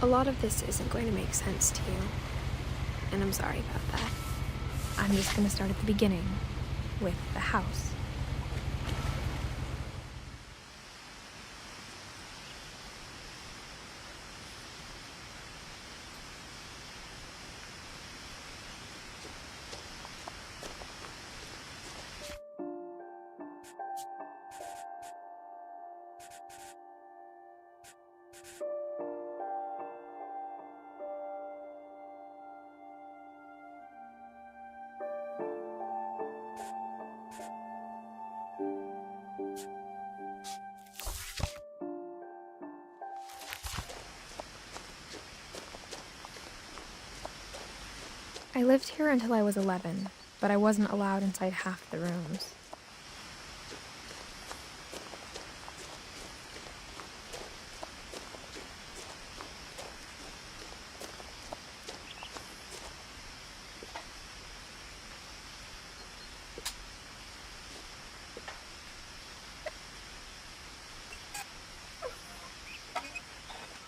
A lot of this isn't going to make sense to you, and I'm sorry about that. I'm just going to start at the beginning, with the house. I lived here until I was 11, but I wasn't allowed inside half the rooms.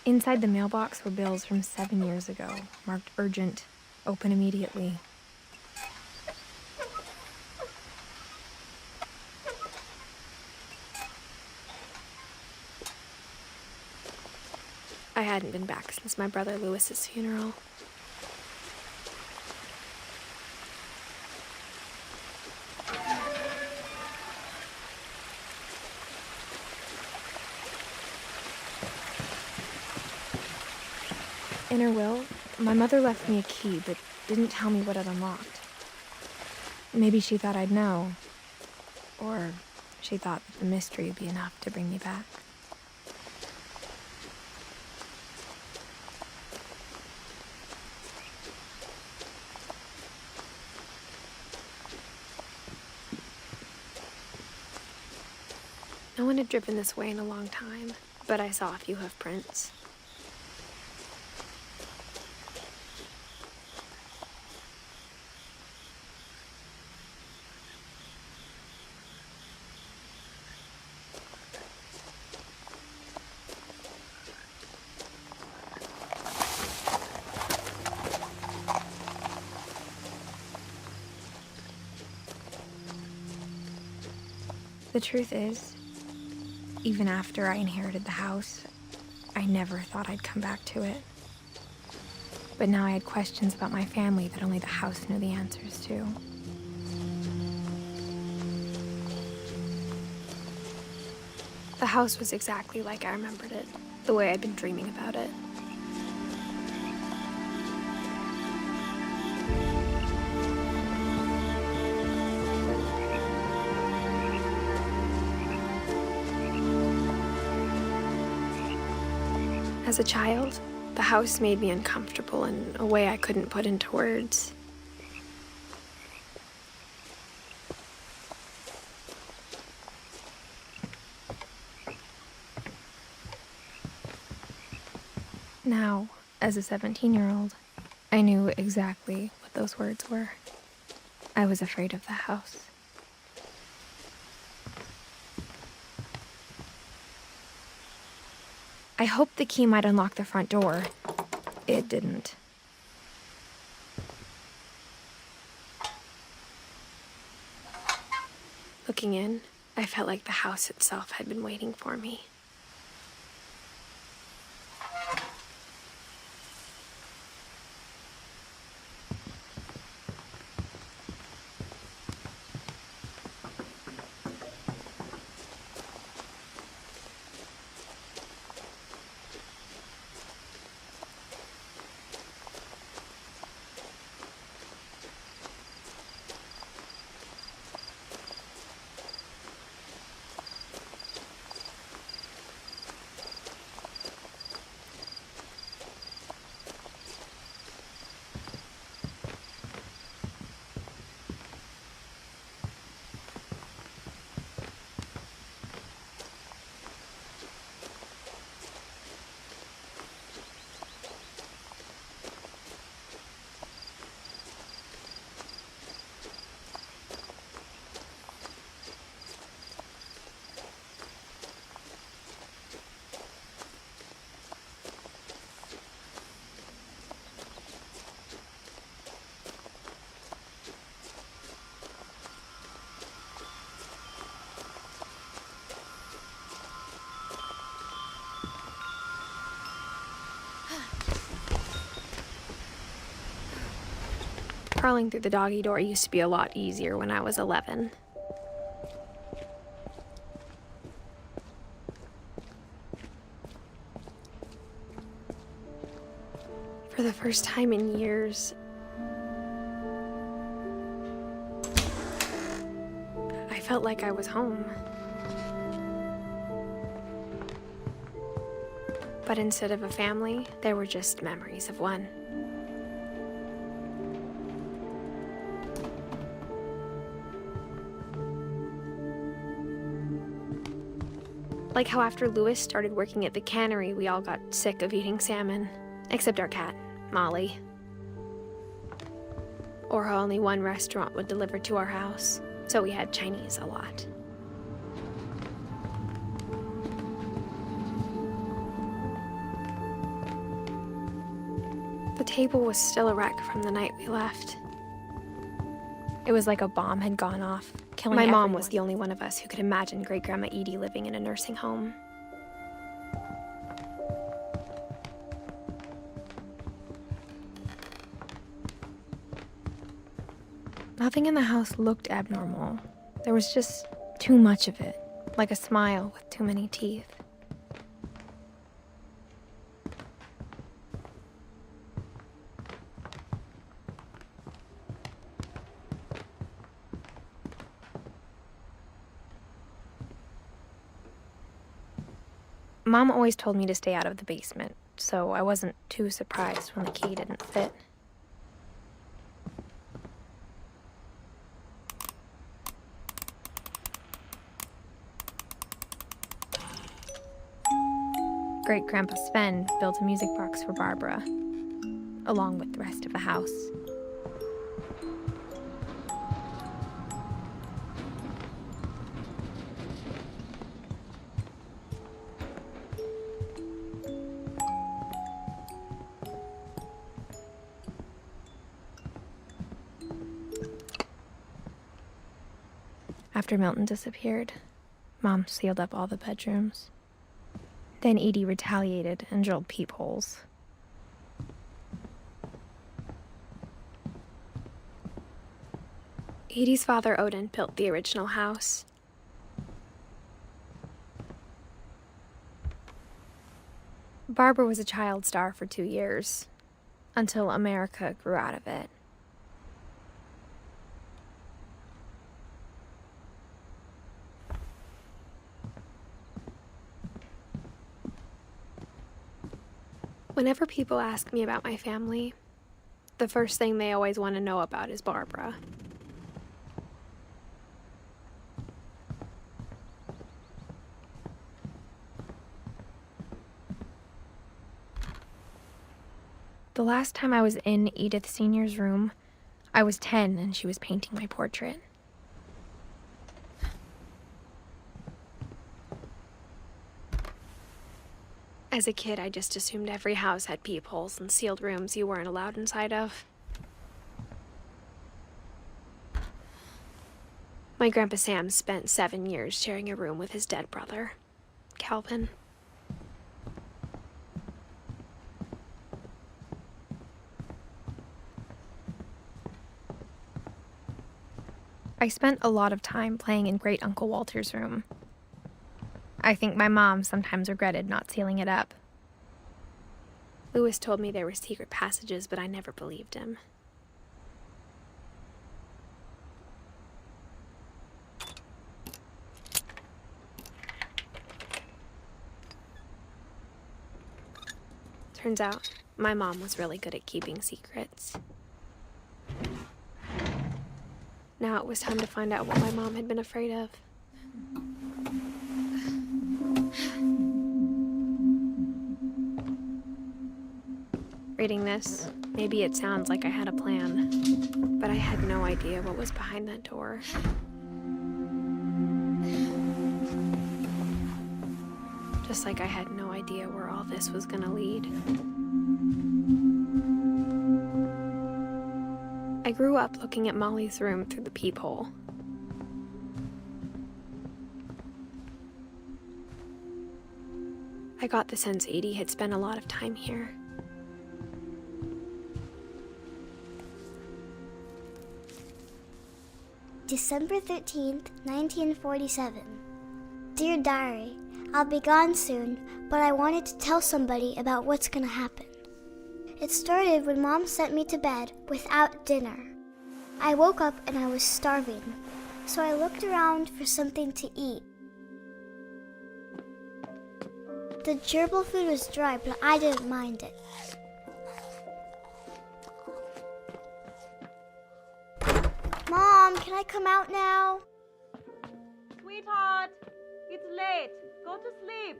Inside the mailbox were bills from 7 years ago, marked urgent, open immediately. I hadn't been back since my brother Lewis's funeral. In her will, my mother left me a key, but didn't tell me what it unlocked. Maybe she thought I'd know. Or she thought that the mystery would be enough to bring me back. No one had driven this way in a long time, but I saw a few hoof prints. The truth is, even after I inherited the house, I never thought I'd come back to it. But now I had questions about my family that only the house knew the answers to. The house was exactly like I remembered it, the way I'd been dreaming about it. As a child, the house made me uncomfortable in a way I couldn't put into words. Now, as a 17-year-old, I knew exactly what those words were. I was afraid of the house. I hoped the key might unlock the front door. It didn't. Looking in, I felt like the house itself had been waiting for me. Crawling through the doggy door used to be a lot easier when I was 11. For the first time in years, I felt like I was home. But instead of a family, there were just memories of one. Like how after Lewis started working at the cannery, we all got sick of eating salmon, except our cat, Molly. Or how only one restaurant would deliver to our house, so we had Chinese a lot. The table was still a wreck from the night we left. It was like a bomb had gone off, killing everyone. My mom was the only one of us who could imagine Great-Grandma Edie living in a nursing home. Nothing in the house looked abnormal. There was just too much of it, like a smile with too many teeth. Mom always told me to stay out of the basement, so I wasn't too surprised when the key didn't fit. Great-Grandpa Sven built a music box for Barbara, along with the rest of the house. After Milton disappeared, Mom sealed up all the bedrooms. Then Edie retaliated and drilled peepholes. Edie's father, Odin, built the original house. Barbara was a child star for 2 years, until America grew out of it. Whenever people ask me about my family, the first thing they always want to know about is Barbara. The last time I was in Edith Sr.'s room, I was 10 and she was painting my portrait. As a kid, I just assumed every house had peepholes and sealed rooms you weren't allowed inside of. My Grandpa Sam spent 7 years sharing a room with his dead brother, Calvin. I spent a lot of time playing in Great Uncle Walter's room. I think my mom sometimes regretted not sealing it up. Lewis told me there were secret passages, but I never believed him. Turns out, my mom was really good at keeping secrets. Now it was time to find out what my mom had been afraid of. Reading this, maybe it sounds like I had a plan, but I had no idea what was behind that door. Just like I had no idea where all this was gonna lead. I grew up looking at Molly's room through the peephole. I got the sense Edie had spent a lot of time here. December 13th, 1947. Dear Diary, I'll be gone soon, but I wanted to tell somebody about what's gonna happen. It started when Mom sent me to bed without dinner. I woke up and I was starving, so I looked around for something to eat. The gerbil food was dry, but I didn't mind it. Mom, can I come out now? Sweetheart, it's late. Go to sleep.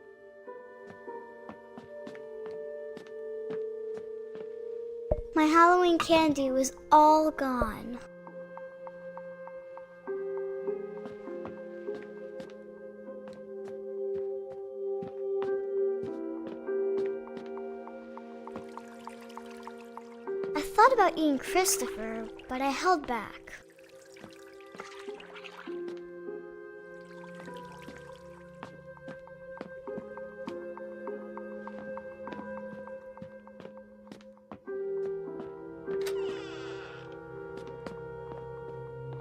My Halloween candy was all gone. I thought about eating Christopher, but I held back.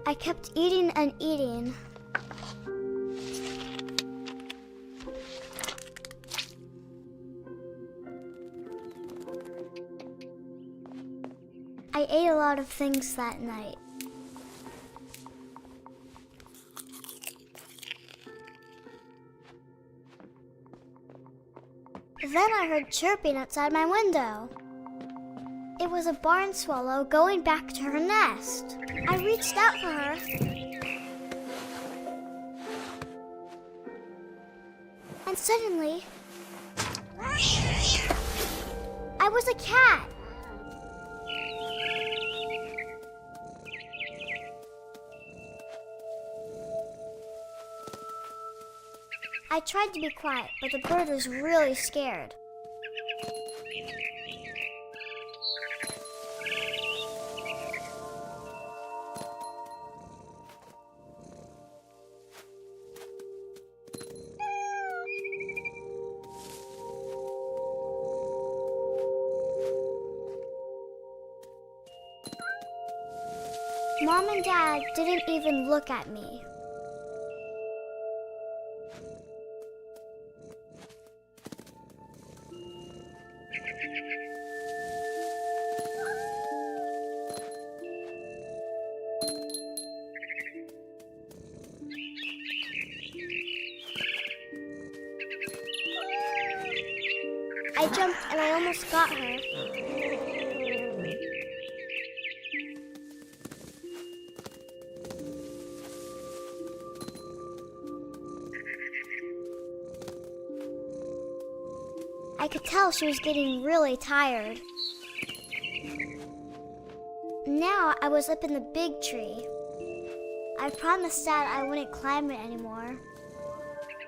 I kept eating and eating. I ate a lot of things that night. Then I heard chirping outside my window. It was a barn swallow going back to her nest. I reached out for her. And suddenly, I was a cat. I tried to be quiet, but the bird was really scared. Mom and Dad didn't even look at me. I jumped and I almost got her. I could tell she was getting really tired. Now I was up in the big tree. I promised Dad I wouldn't climb it anymore.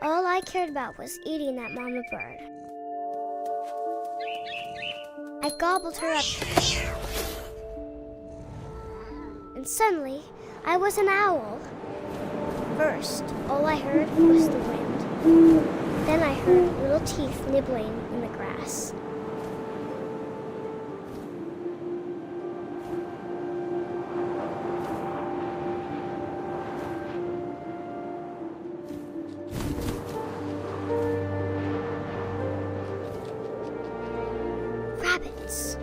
All I cared about was eating that mama bird. I gobbled her up. And suddenly, I was an owl. First, all I heard was the wind. Then I heard little teeth nibbling in the grass. Rabbits.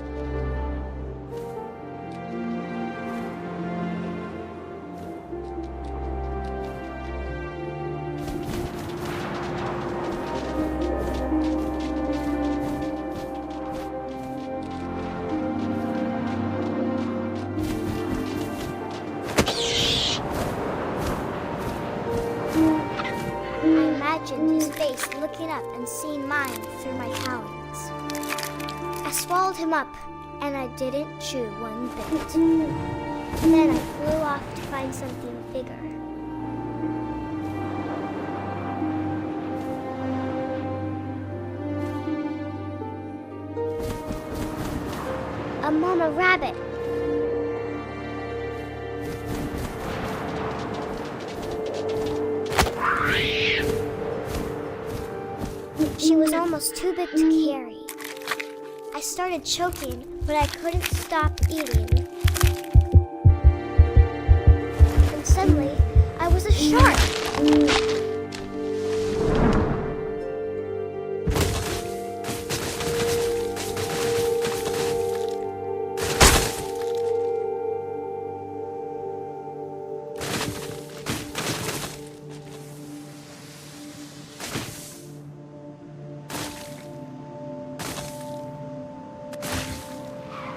I imagined his face looking up and seeing mine through my talons. I swallowed him up, and I didn't chew one bit. Then I flew off to find something bigger. A mama rabbit. She was almost too big to carry. I started choking, but I couldn't stop eating. And suddenly, shark!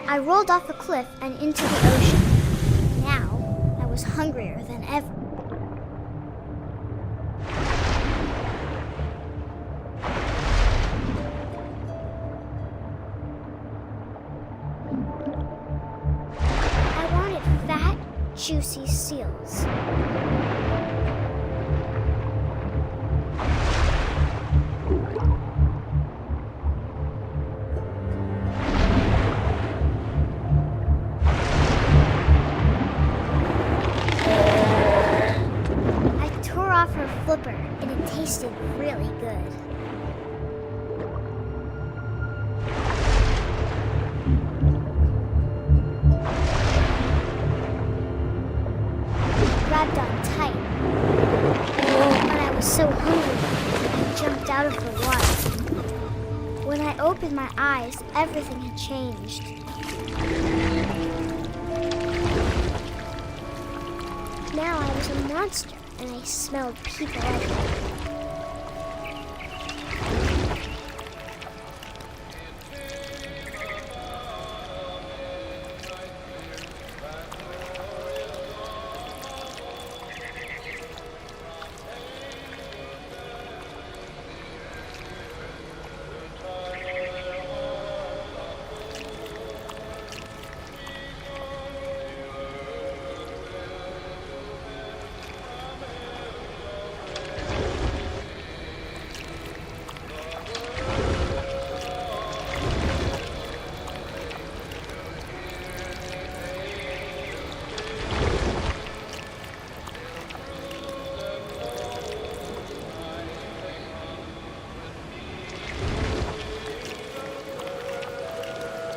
I rolled off a cliff and into the ocean. Now, I was hungrier than ever. I wanted fat, juicy seals. Flipper, and it tasted really good. Grabbed on tight, and I was so hungry, I jumped out of the water. When I opened my eyes, everything had changed. Now I was a monster. And I smelled people everywhere.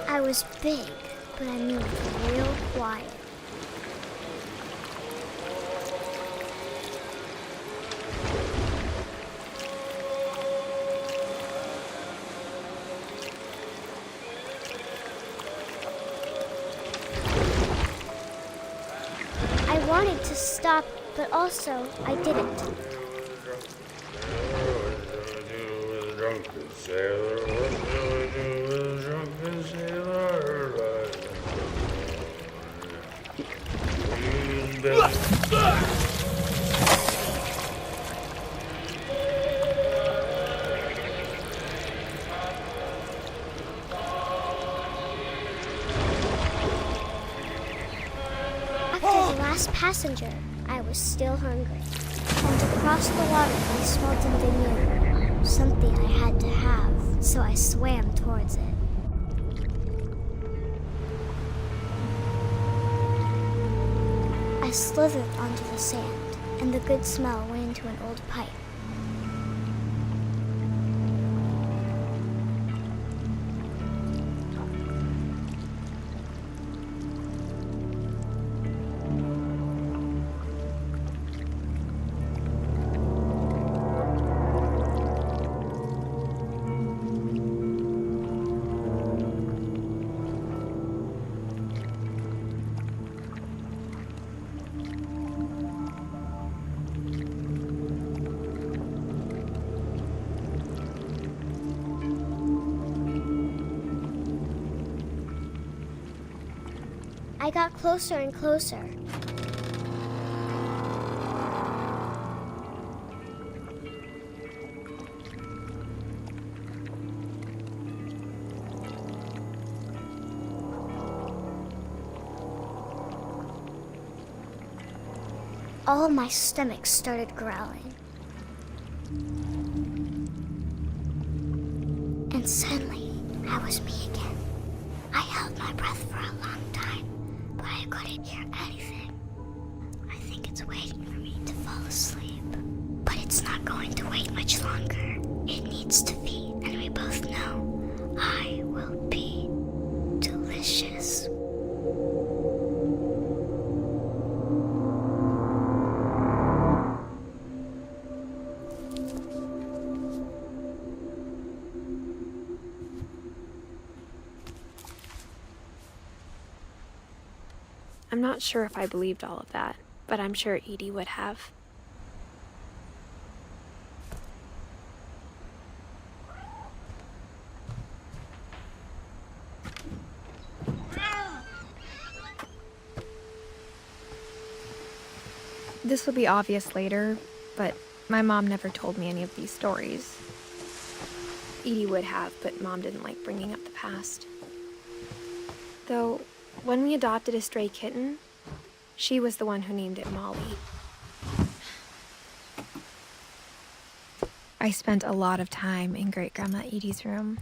I was big, but I moved real quiet. I wanted to stop, but also I didn't. Drunken sailor, what shall I do with a drunken sailor? After the last passenger, I was still hungry. And across the water, I smelled something new. Something I had to have, so I swam towards it. I slithered onto the sand, and the good smell went into an old pipe. I got closer and closer. All my stomach started growling. And suddenly, I was me again. I held my breath for a long time, but I couldn't hear anything. I think it's waiting for me to fall asleep. But it's not going to wait much longer. It needs to feed, and we both know I will be delicious. I'm not sure if I believed all of that, but I'm sure Edie would have. This will be obvious later, but my mom never told me any of these stories. Edie would have, but Mom didn't like bringing up the past. Though, when we adopted a stray kitten, she was the one who named it Molly. I spent a lot of time in Great-Grandma Edie's room.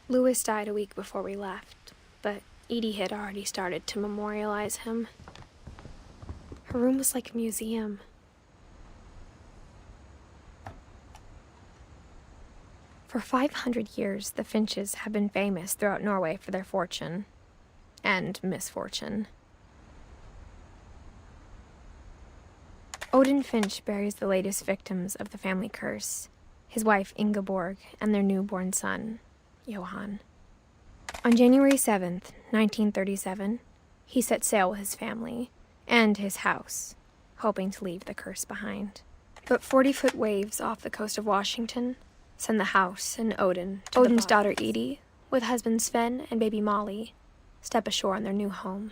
Louis died a week before we left, but Edie had already started to memorialize him. Her room was like a museum. For 500 years, the Finches have been famous throughout Norway for their fortune and misfortune. Odin Finch buries the latest victims of the family curse, his wife Ingeborg and their newborn son, Johan. On January 7th, 1937, he set sail with his family and his house, hoping to leave the curse behind. But 40-foot waves off the coast of Washington send the house and Odin to Odin's daughter Edie, with husband Sven and baby Molly, step ashore on their new home.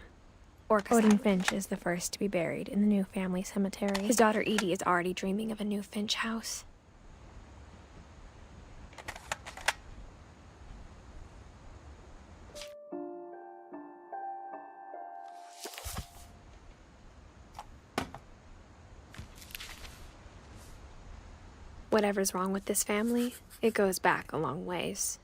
Odin Finch is the first to be buried in the new family cemetery. His daughter Edie is already dreaming of a new Finch house. Whatever's wrong with this family, it goes back a long ways.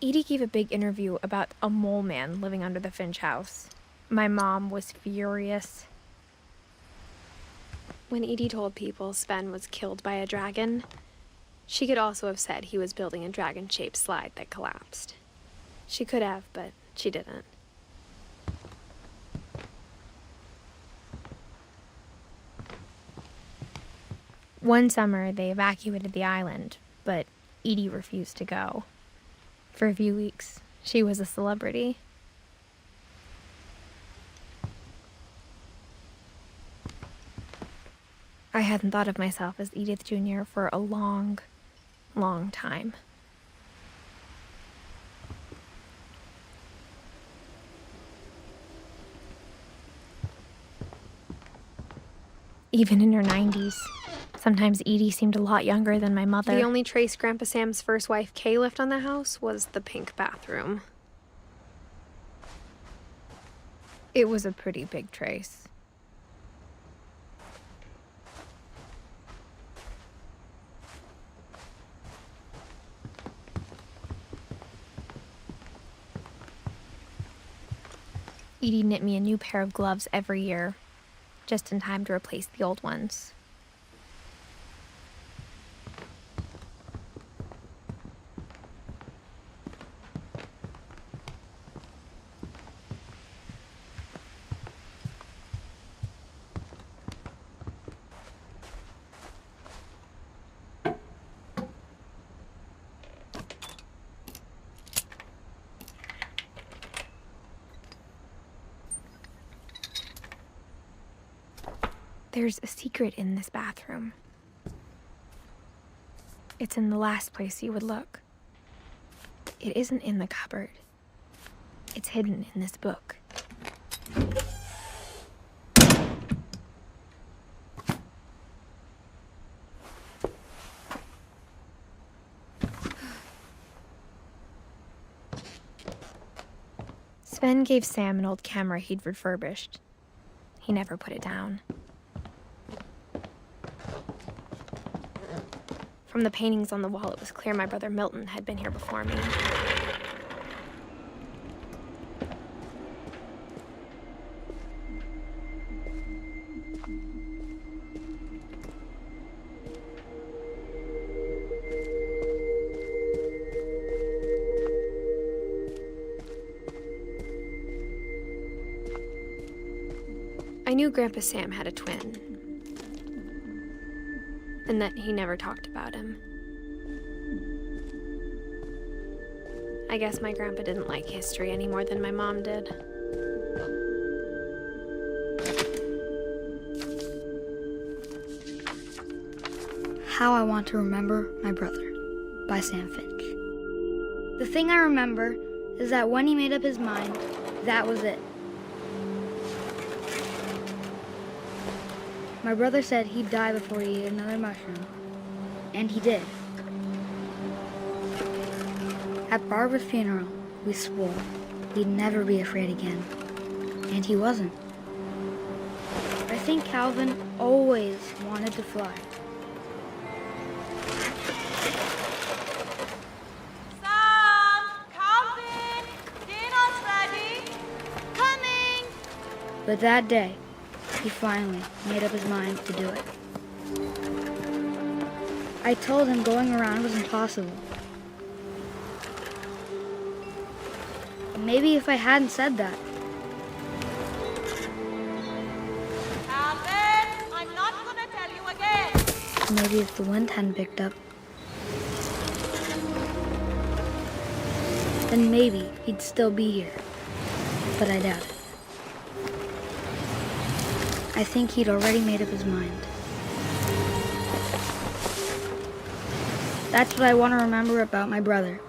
Edie gave a big interview about a mole man living under the Finch house. My mom was furious. When Edie told people Sven was killed by a dragon, she could also have said he was building a dragon-shaped slide that collapsed. She could have, but she didn't. One summer, they evacuated the island, but Edie refused to go. For a few weeks, she was a celebrity. I hadn't thought of myself as Edith Jr. for a long time. Even in her 90s, sometimes Edie seemed a lot younger than my mother. The only trace Grandpa Sam's first wife, Kay, left on the house was the pink bathroom. It was a pretty big trace. Edie knit me a new pair of gloves every year, just in time to replace the old ones. There's a secret in this bathroom. It's in the last place you would look. It isn't in the cupboard. It's hidden in this book. Sven gave Sam an old camera he'd refurbished. He never put it down. From the paintings on the wall, it was clear my brother Milton had been here before me. I knew Grandpa Sam had a twin, and that he never talked about him. I guess my grandpa didn't like history any more than my mom did. How I Want to Remember My Brother by Sam Finch. The thing I remember is that when he made up his mind, that was it. My brother said he'd die before he ate another mushroom, and he did. At Barbara's funeral, we swore we'd never be afraid again, and he wasn't. I think Calvin always wanted to fly. But that day, he finally made up his mind to do it. I told him going around was impossible. Maybe if I hadn't said that. Alvin, I'm not gonna tell you again. Maybe if the wind hadn't picked up. Then maybe he'd still be here. But I doubt it. I think he'd already made up his mind. That's what I want to remember about my brother.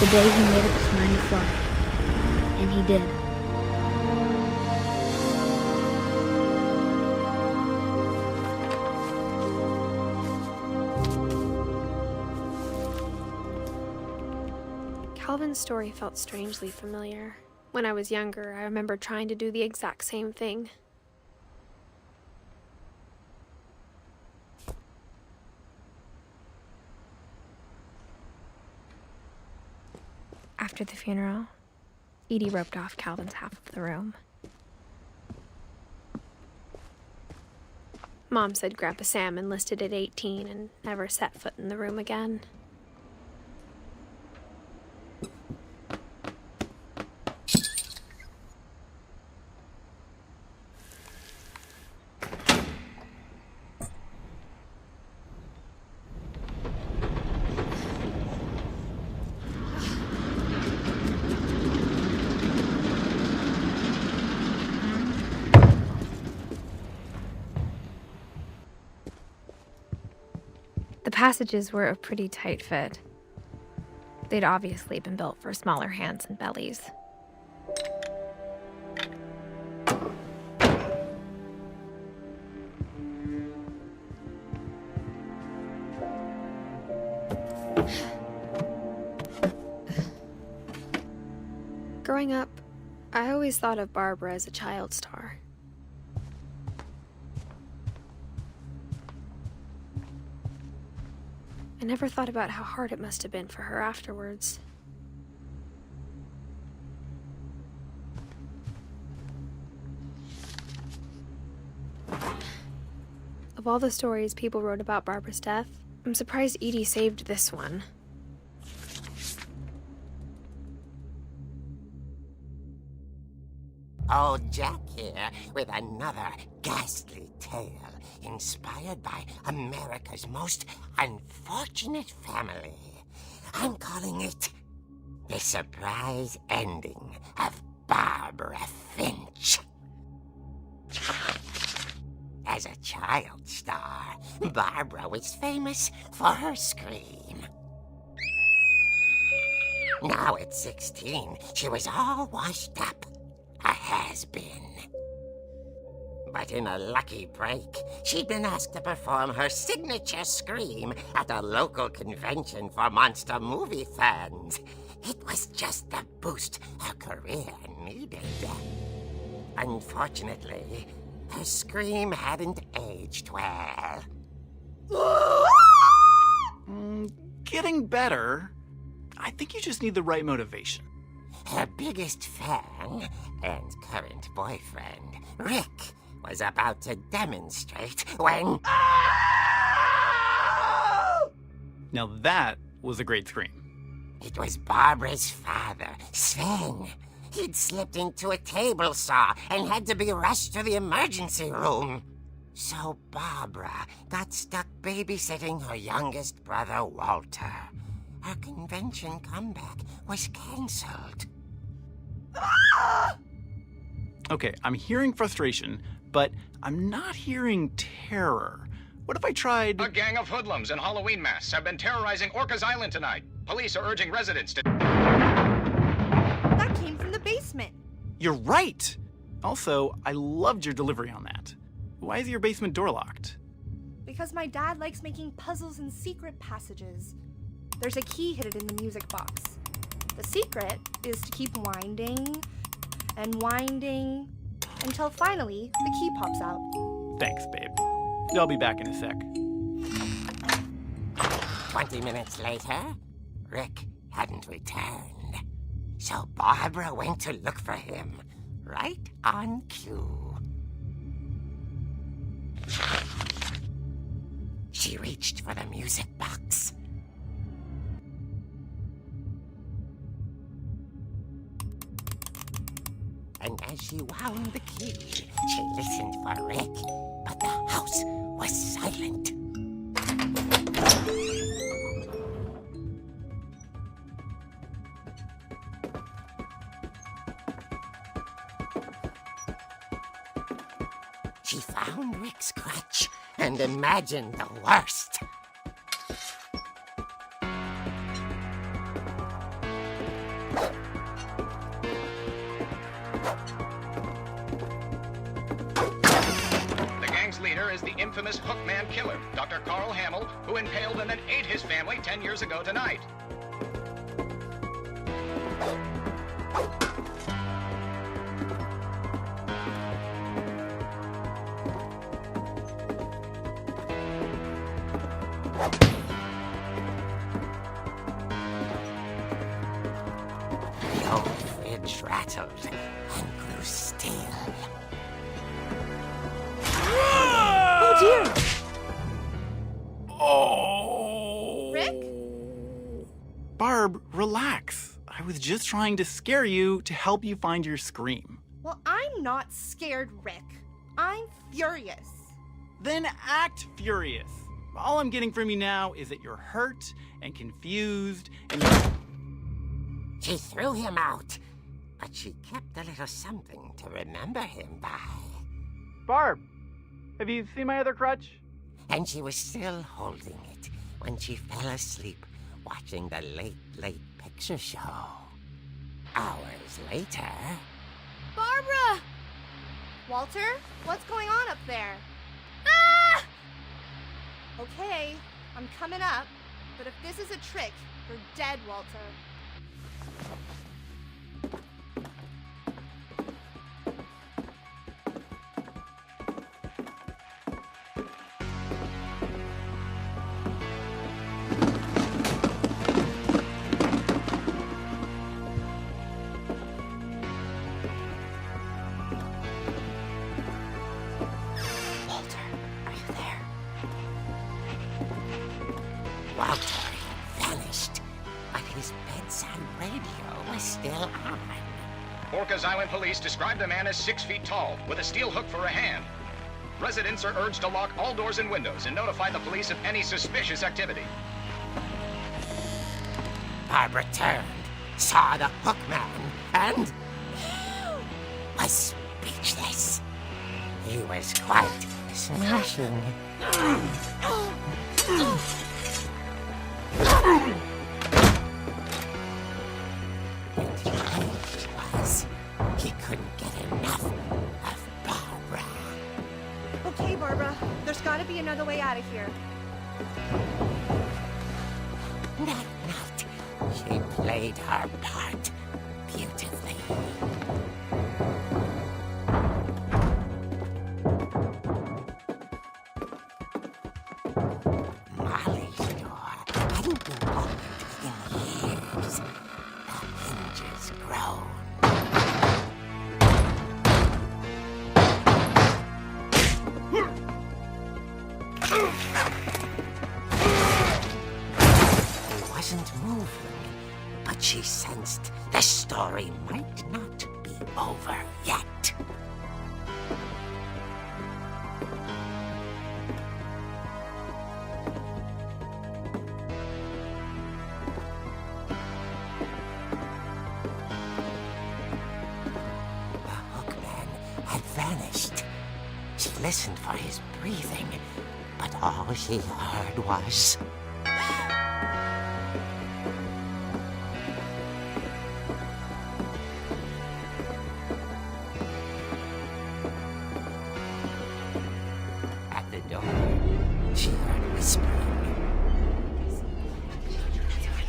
The day he made up his mind to fly. And he did. Calvin's story felt strangely familiar. When I was younger, I remember trying to do the exact same thing. After the funeral, Edie roped off Calvin's half of the room. Mom said Grandpa Sam enlisted at 18 and never set foot in the room again. The passages were a pretty tight fit. They'd obviously been built for smaller hands and bellies. Growing up, I always thought of Barbara as a child star. I never thought about how hard it must have been for her afterwards. Of all the stories people wrote about Barbara's death, I'm surprised Edie saved this one. Old Jack here with another ghastly tale inspired by America's most unfortunate family. I'm calling it The Surprise Ending of Barbara Finch. As a child star, Barbara was famous for her scream. Now at 16, she was all washed up. A has-been. But in a lucky break, she'd been asked to perform her signature scream at a local convention for monster movie fans. It was just the boost her career needed. Unfortunately, her scream hadn't aged well. Getting better. I think you just need the right motivation. Her biggest fan and current boyfriend, Rick, was about to demonstrate when... Now that was a great scream. It was Barbara's father, Sven. He'd slipped into a table saw and had to be rushed to the emergency room. So Barbara got stuck babysitting her youngest brother, Walter. Her convention comeback was cancelled. Okay, I'm hearing frustration, but I'm not hearing terror. What if I tried... A gang of hoodlums in Halloween masks have been terrorizing Orcas Island tonight. Police are urging residents to... That came from the basement. You're right! Also, I loved your delivery on that. Why is your basement door locked? Because my dad likes making puzzles and secret passages. There's a key hidden in the music box. The secret is to keep winding and winding until finally the key pops out. Thanks, babe. I'll be back in a sec. 20 minutes later, Rick hadn't returned. So Barbara went to look for him, right on cue. She reached for the music box. And as she wound the key, she listened for Rick, but the house was silent. She found Rick's crutch and imagined the worst. The gang's leader is the infamous Hookman killer, Dr. Carl Hamill, who impaled and then ate his family 10 years ago tonight. The old fridge rattled and grew still. Oh dear! Oh! Rick? Barb, relax. I was just trying to scare you to help you find your scream. Well, I'm not scared, Rick. I'm furious. Then act furious. All I'm getting from you now is that you're hurt and confused and She threw him out, but she kept a little something to remember him by. Barb, have you seen my other crutch? And she was still holding it when she fell asleep watching the late picture show. Hours later... Barbara! Walter, what's going on up there? Ah! Okay, I'm coming up, but if this is a trick, you're dead, Walter. Walter, are you there? Walter had vanished, but his bedside radio was still on. Orcas Island police describe the man as 6 feet tall, with a steel hook for a hand. Residents are urged to lock all doors and windows and notify the police of any suspicious activity. Barbara turned, saw the hook man, and was speechless. He was quite smashing. And he was. He couldn't get enough of Barbara. Okay, Barbara, there's gotta be another way out of here. That night, she played her part beautifully. Molly's door hadn't been opened in years. The hinges groaned. wasn't moving, but she sensed the story might not be over yet. The hookman had vanished. She listened for his breathing, but all she heard was... At the door, she heard whispering.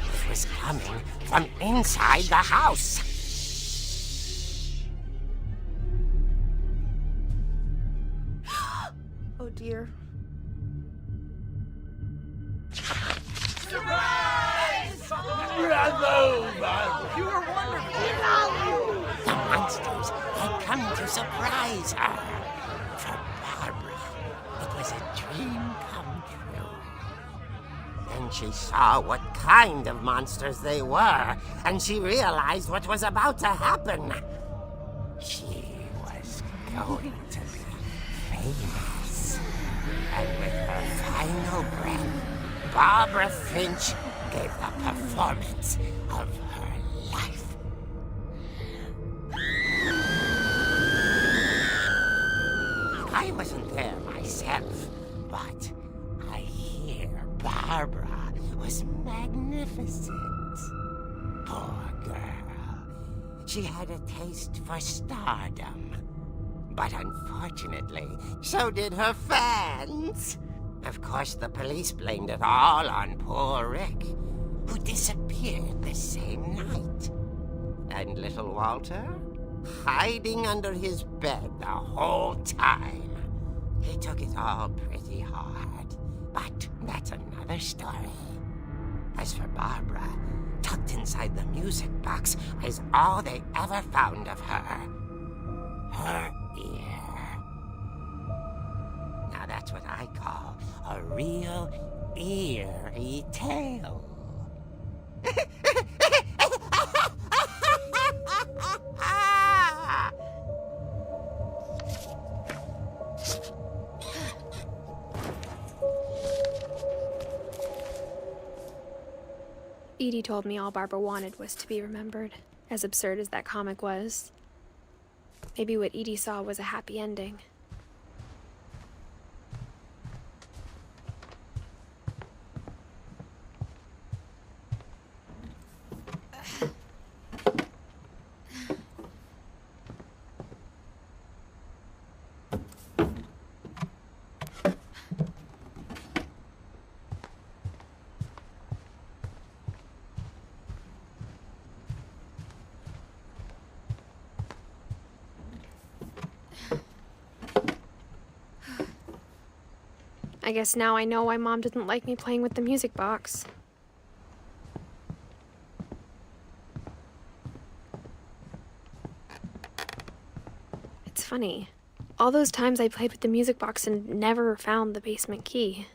It was coming from inside the house. Oh dear. The monsters had come to surprise her. For Barbara, it was a dream come true. Then she saw what kind of monsters they were, and she realized what was about to happen. She was going to be famous. And with her final breath, Barbara Finch gave the performance of her life. I wasn't there myself, but I hear Barbara was magnificent. Poor girl. She had a taste for stardom. But unfortunately, so did her fans. Of course, the police blamed it all on poor Rick, who disappeared the same night. And little Walter? Hiding under his bed the whole time. He took it all pretty hard, but that's another story. As for Barbara, tucked inside the music box is all they ever found of her. Her ear. Now that's what I call a real eerie tale. Edie told me all Barbara wanted was to be remembered, as absurd as that comic was. Maybe what Edie saw was a happy ending. I guess now I know why Mom didn't like me playing with the music box. It's funny. All those times I played with the music box and never found the basement key.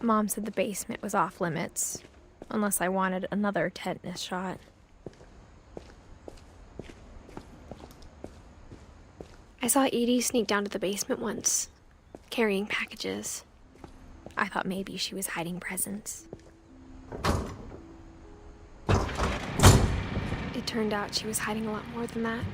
Mom said the basement was off limits, unless I wanted another tetanus shot. I saw Edie sneak down to the basement once, carrying packages. I thought maybe she was hiding presents. It turned out she was hiding a lot more than that.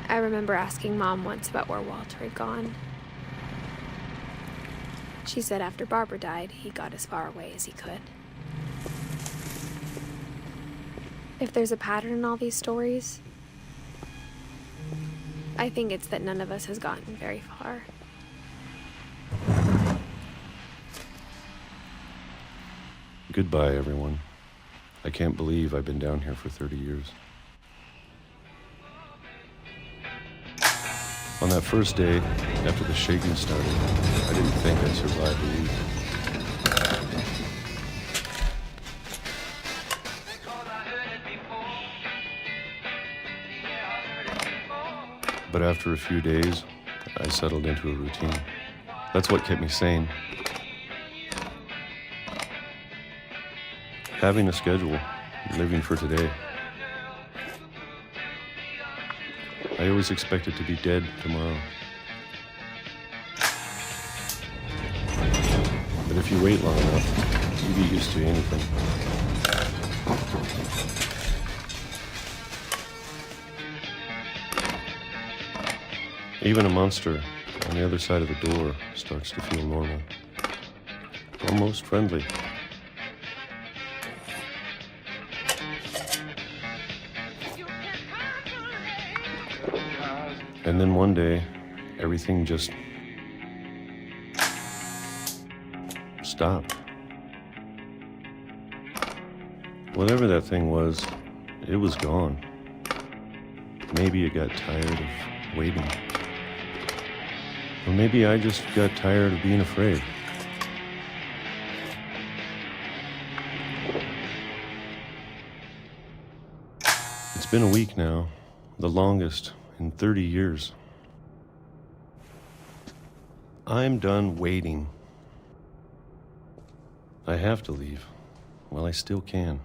I remember asking Mom once about where Walter had gone. She said after Barbara died, he got as far away as he could. If there's a pattern in all these stories, I think it's that none of us has gotten very far. Goodbye, everyone. I can't believe I've been down here for 30 years. On that first day, after the shaking started, I didn't think I'd survive a week. But after a few days, I settled into a routine. That's what kept me sane. Having a schedule, living for today. I always expected to be dead tomorrow. But if you wait long enough, you get used to anything. Even a monster on the other side of the door starts to feel normal. Almost friendly. And then one day, everything just stopped. Whatever that thing was, it was gone. Maybe it got tired of waiting. Or maybe I just got tired of being afraid. It's been a week now, the longest in 30 years. I'm done waiting. I have to leave while I still can.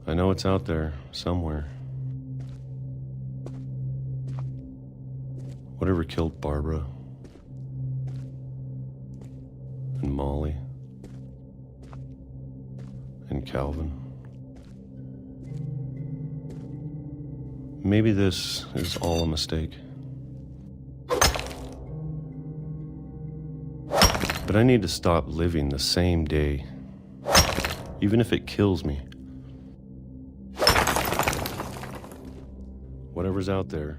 I know it's out there somewhere. Whatever killed Barbara and Molly and Calvin. Maybe this is all a mistake. But I need to stop living the same day, even if it kills me. Whatever's out there,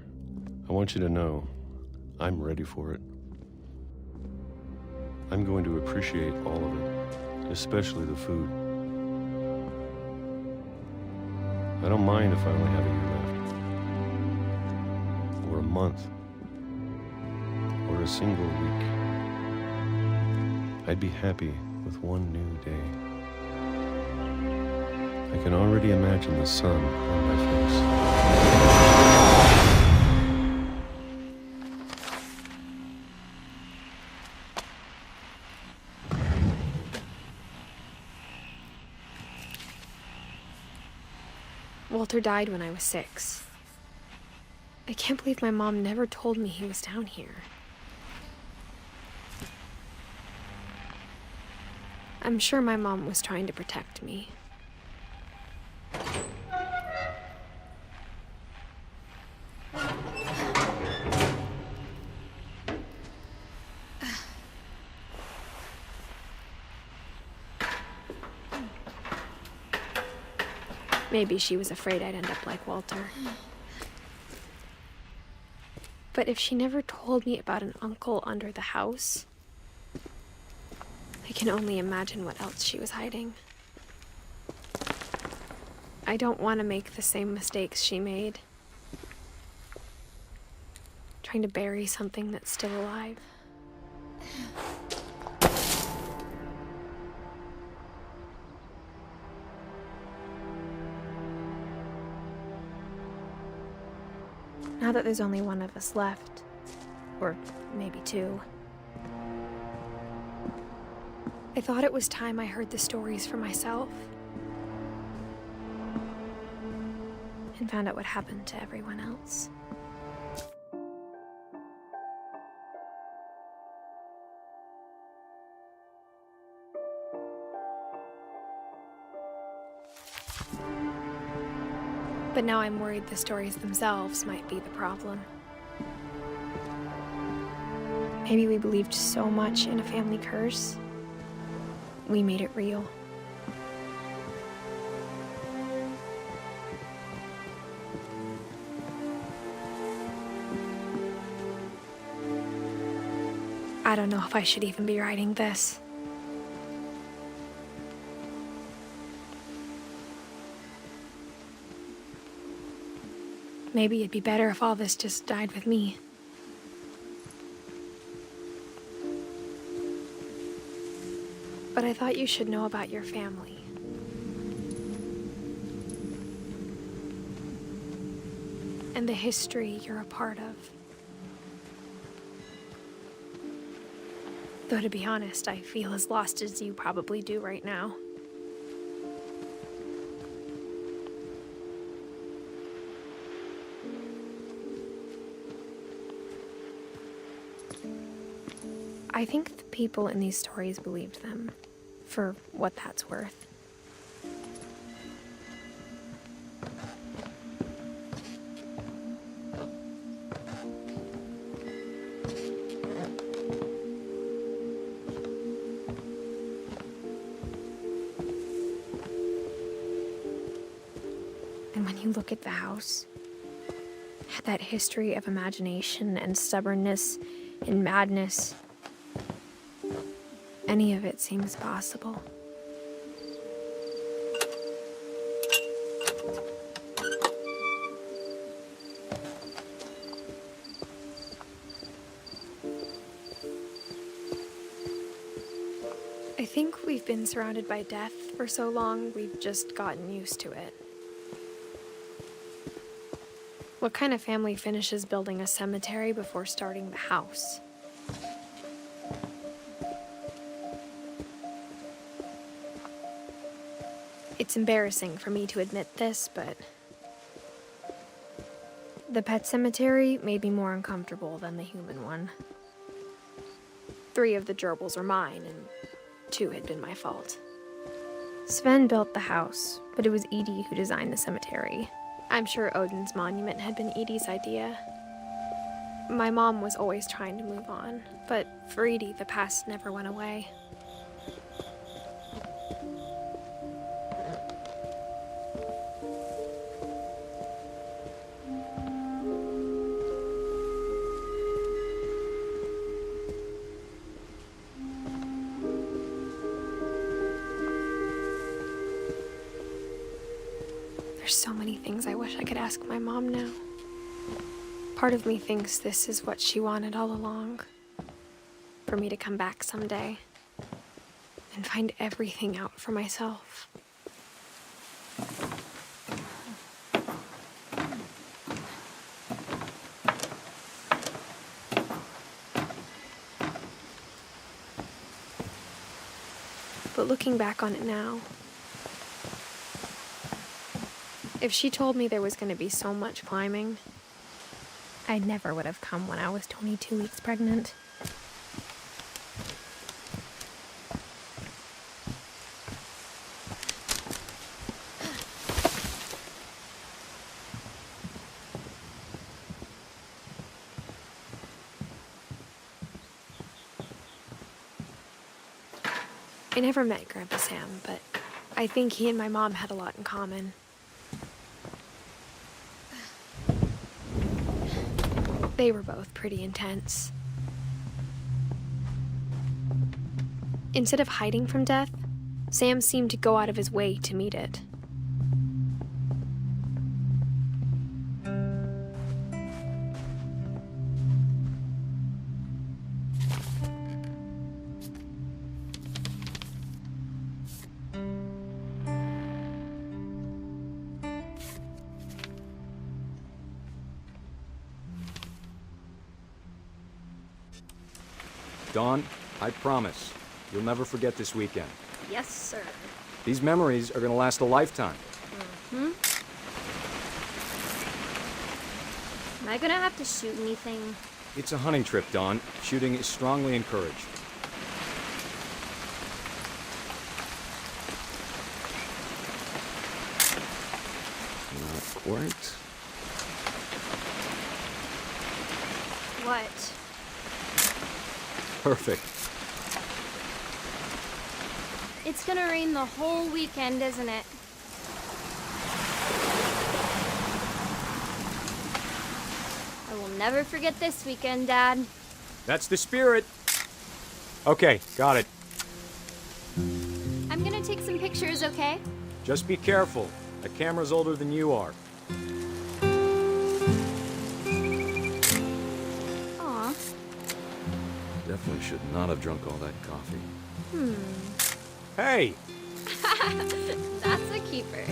I want you to know I'm ready for it. I'm going to appreciate all of it, especially the food. I don't mind if I only have a year left, or a month, or a single week. I'd be happy with one new day. I can already imagine the sun on my face. Walter died when I was 6. I can't believe my mom never told me he was down here. I'm sure my mom was trying to protect me. Maybe she was afraid I'd end up like Walter. But if she never told me about an uncle under the house, I can only imagine what else she was hiding. I don't want to make the same mistakes she made. Trying to bury something that's still alive. Now that there's only one of us left, or maybe two, I thought it was time I heard the stories for myself and found out what happened to everyone else. But now I'm worried the stories themselves might be the problem. Maybe we believed so much in a family curse, we made it real. I don't know if I should even be writing this. Maybe it'd be better if all this just died with me. But I thought you should know about your family. And the history you're a part of. Though to be honest, I feel as lost as you probably do right now. I think the people in these stories believed them, for what that's worth. And when you look at the house, that history of imagination and stubbornness and madness, any of it seems possible. I think we've been surrounded by death for so long, we've just gotten used to it. What kind of family finishes building a cemetery before starting the house? It's embarrassing for me to admit this, but the pet cemetery made me more uncomfortable than the human one. 3 of the gerbils are mine, and 2 had been my fault. Sven built the house, but it was Edith who designed the cemetery. I'm sure Odin's monument had been Edith's idea. My mom was always trying to move on, but for Edith, the past never went away. There's so many things I wish I could ask my mom now. Part of me thinks this is what she wanted all along. For me to come back someday and find everything out for myself. But looking back on it now, if she told me there was going to be so much climbing, I never would have come when I was 22 weeks pregnant. I never met Grandpa Sam, but I think he and my mom had a lot in common. They were both pretty intense. Instead of hiding from death, Sam seemed to go out of his way to meet it. Dawn, I promise, you'll never forget this weekend. Yes, sir. These memories are gonna last a lifetime. Am I gonna have to shoot anything? It's a hunting trip, Dawn. Shooting is strongly encouraged. quite. What? Perfect. It's gonna rain the whole weekend, isn't it? I will never forget this weekend, Dad. That's the spirit. Okay, got it. I'm gonna take some pictures, okay? Just be careful. The camera's older than you are. Aw. Definitely should not have drunk all that coffee. Hey! That's a keeper.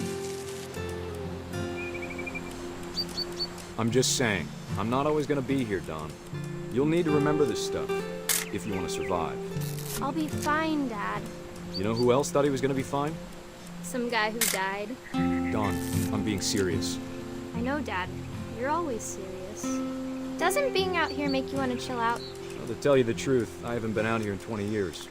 I'm just saying, I'm not always gonna be here, Don. You'll need to remember this stuff, if you want to survive. I'll be fine, Dad. You know who else thought he was gonna be fine? Some guy who died. Don, I'm being serious. I know, Dad. You're always serious. Doesn't being out here make you want to chill out? Well, to tell you the truth, I haven't been out here in 20 years.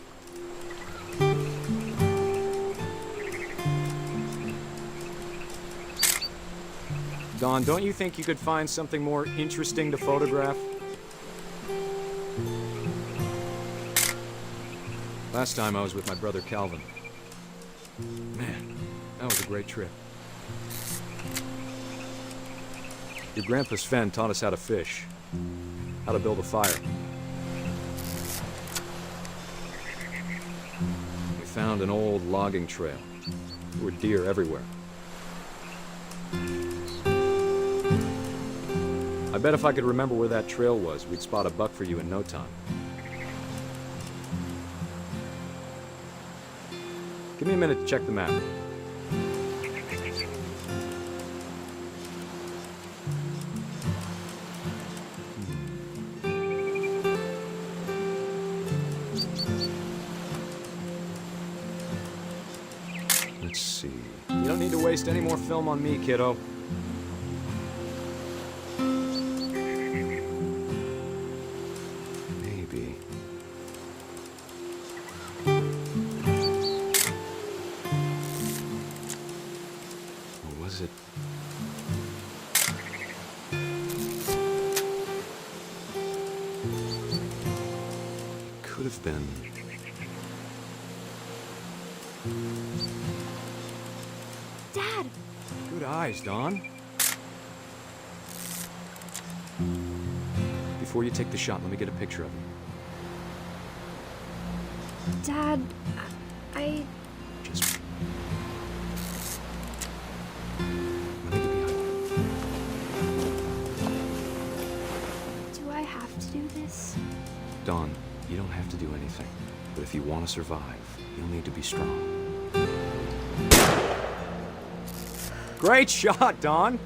Don, don't you think you could find something more interesting to photograph? Last time I was with my brother Calvin. Man, that was a great trip. Your grandpa Sven taught us how to fish, how to build a fire. We found an old logging trail. There were deer everywhere. I bet if I could remember where that trail was, we'd spot a buck for you in no time. Give me a minute to check the map. Let's see. You don't need to waste any more film on me, kiddo. Maybe. Or was it? Could have been. Dad! Good eyes, Don. Before you take the shot, let me get a picture of you. Dad, I... Just... Let me get behind you. do I have to do this? Don, you don't have to do anything. But if you want to survive, you'll need to be strong. Great shot, Don!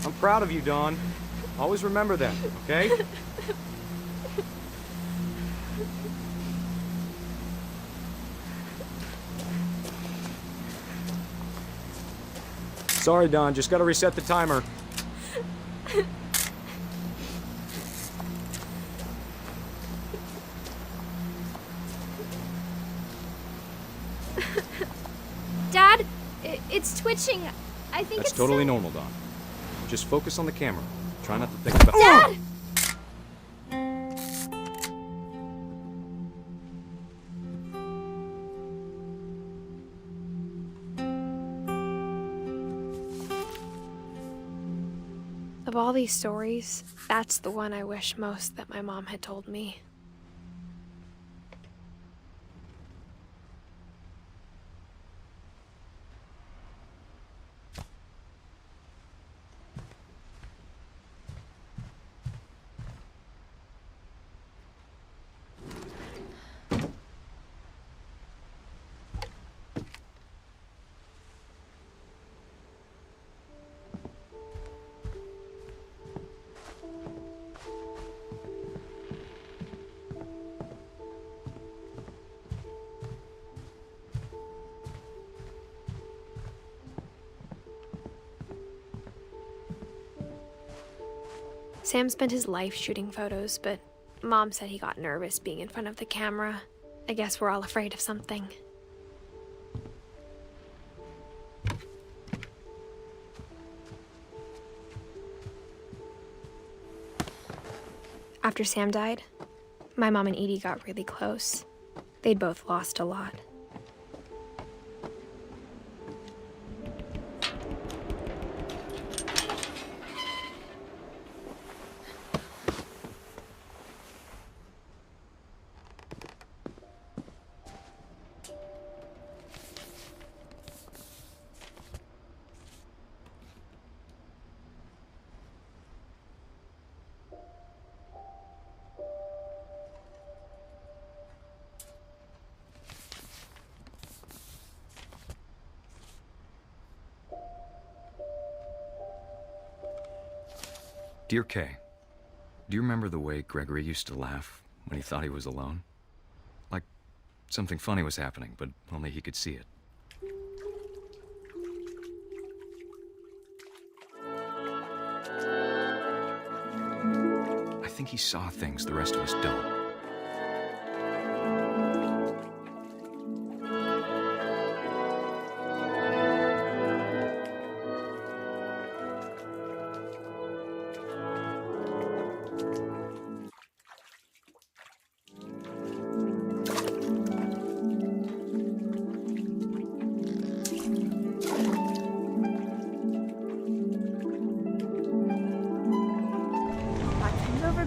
I'm proud of you, Don. Always remember that, okay? Sorry, Don. Just gotta reset the timer. Dad, it's twitching. I think That's it's totally so... normal, Don. Just focus on the camera. Try not to think about... Dad! Of all these stories, that's the one I wish most that my mom had told me. Sam spent his life shooting photos, but Mom said he got nervous being in front of the camera. I guess we're all afraid of something. After Sam died, my mom and Edie got really close. They'd both lost a lot. Dear Kay, do you remember the way Gregory used to laugh when he thought he was alone? Like something funny was happening, but only he could see it. I think he saw things the rest of us don't.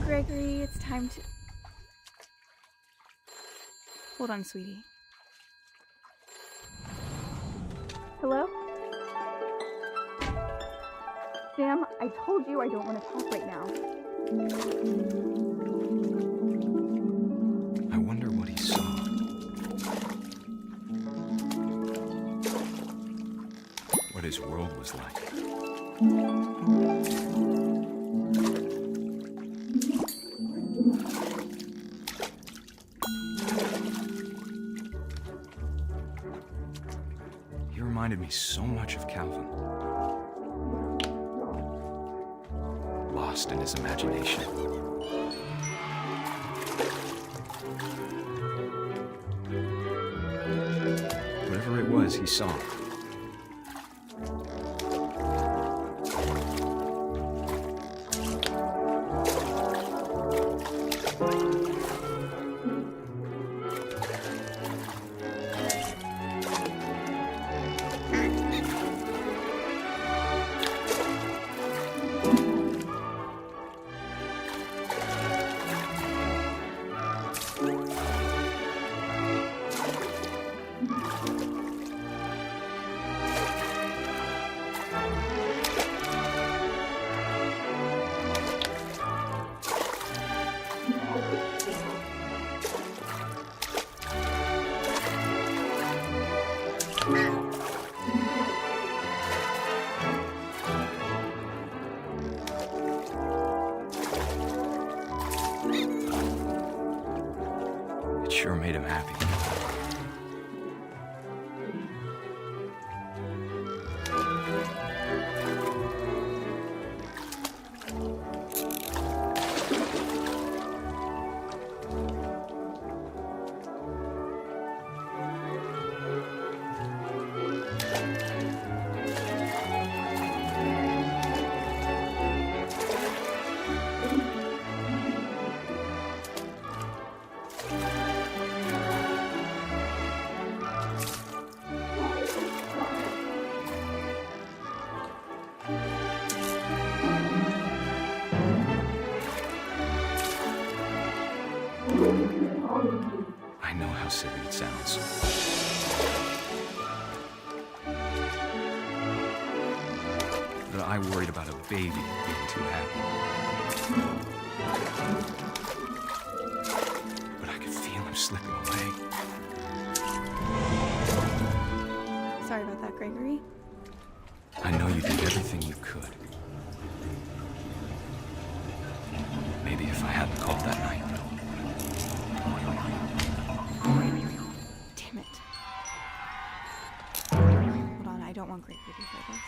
Gregory, it's time to... Hold on, sweetie. Hello? Sam, I told you I don't want to talk right now. I wonder what he saw. What his world was like. Reminded me so much of Calvin. Lost in his imagination. Whatever it was, he saw. It sure made him happy. I know how silly it sounds. But I worried about a baby being too happy. But I could feel him slipping away. Sorry about that, Gregory. I know you did everything you could. Maybe if I hadn't called that night. Damn it. Hold on, I don't want Gregory to hear this.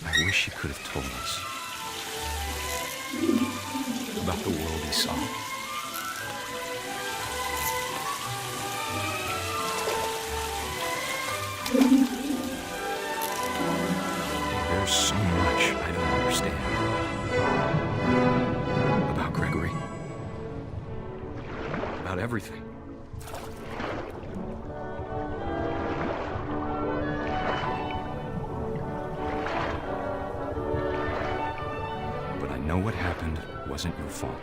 I wish he could have told us about the world he saw. There's so much I don't understand about Gregory, about everything. But I know what happened wasn't your fault.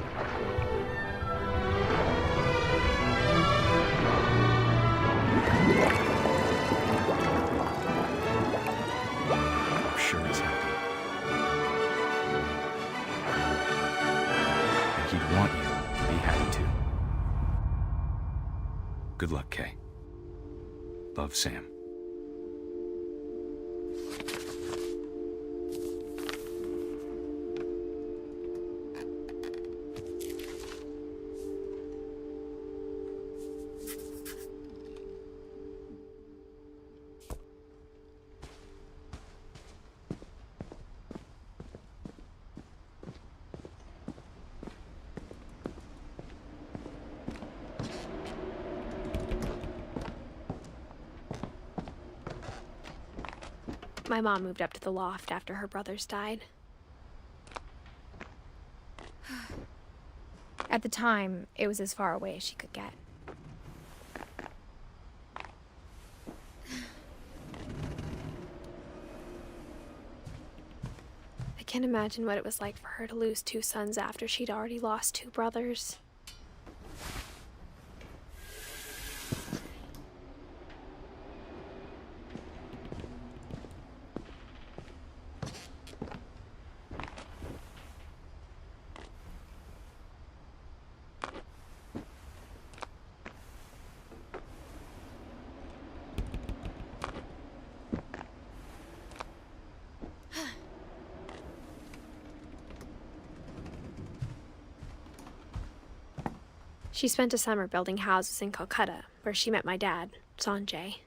I'm sure he's happy. And he'd want you to be happy too. Good luck, Kay. Love, Sam. My mom moved up to the loft after her brothers died. At the time, it was as far away as she could get. I can't imagine what it was like for her to lose 2 sons after she'd already lost 2 brothers. She spent a summer building houses in Calcutta, where she met my dad, Sanjay.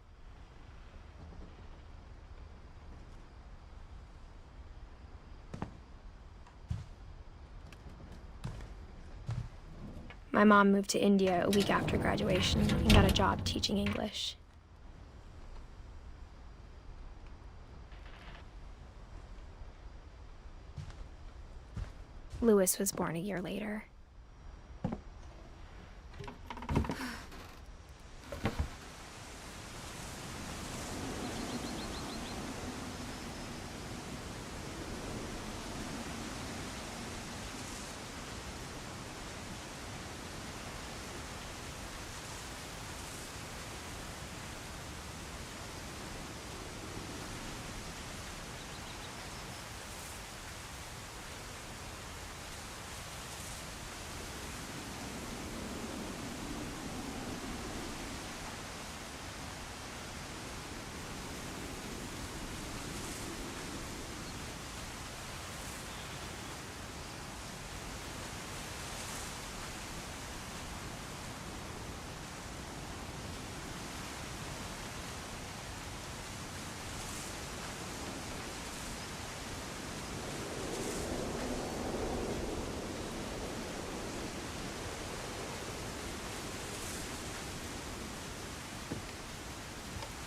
My mom moved to India a week after graduation and got a job teaching English. Louis was born a year later.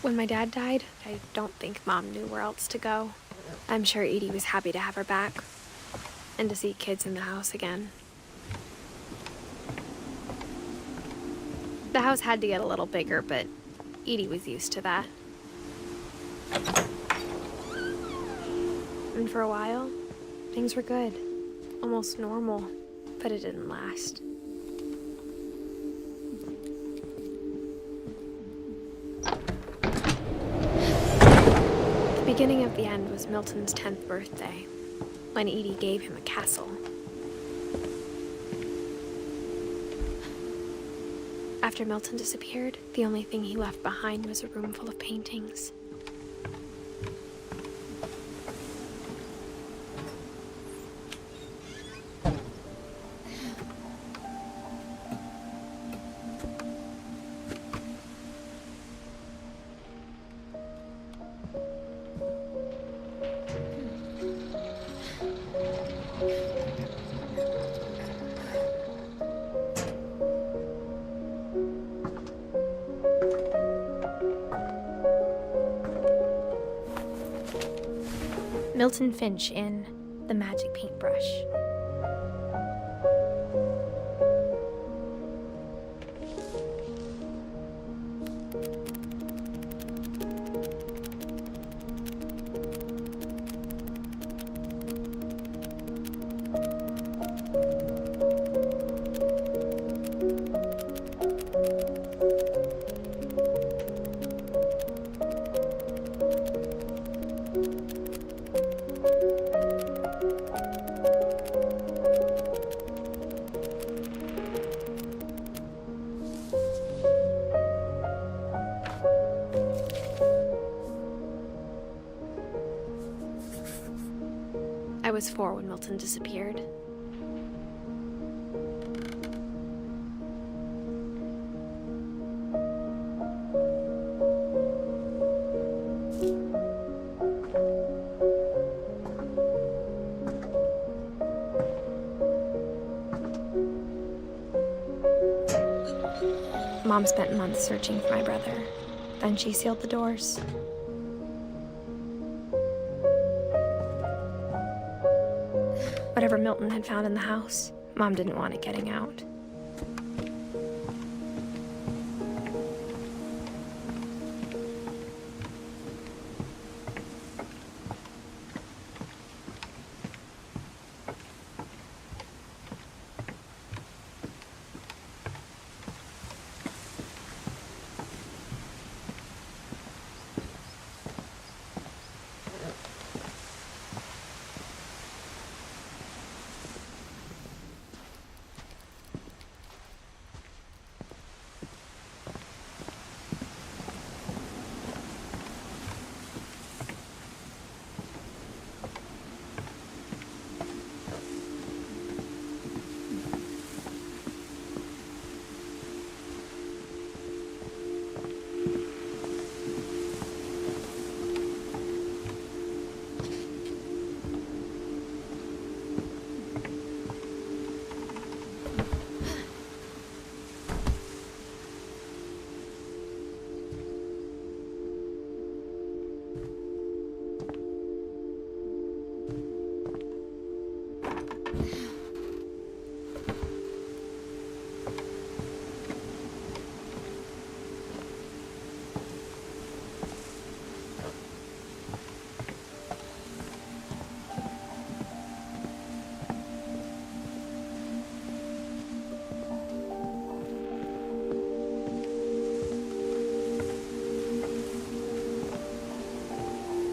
When my dad died, I don't think Mom knew where else to go. I'm sure Edie was happy to have her back and to see kids in the house again. The house had to get a little bigger, but Edie was used to that. And for a while, things were good, almost normal, but it didn't last. The beginning of the end was Milton's 10th birthday, when Edie gave him a castle. After Milton disappeared, the only thing he left behind was a room full of paintings. Milton Finch in The Magic Paintbrush. I was 4 when Milton disappeared. Mom spent months searching for my brother. Then she sealed the doors. Whatever Milton had found in the house, Mom didn't want it getting out.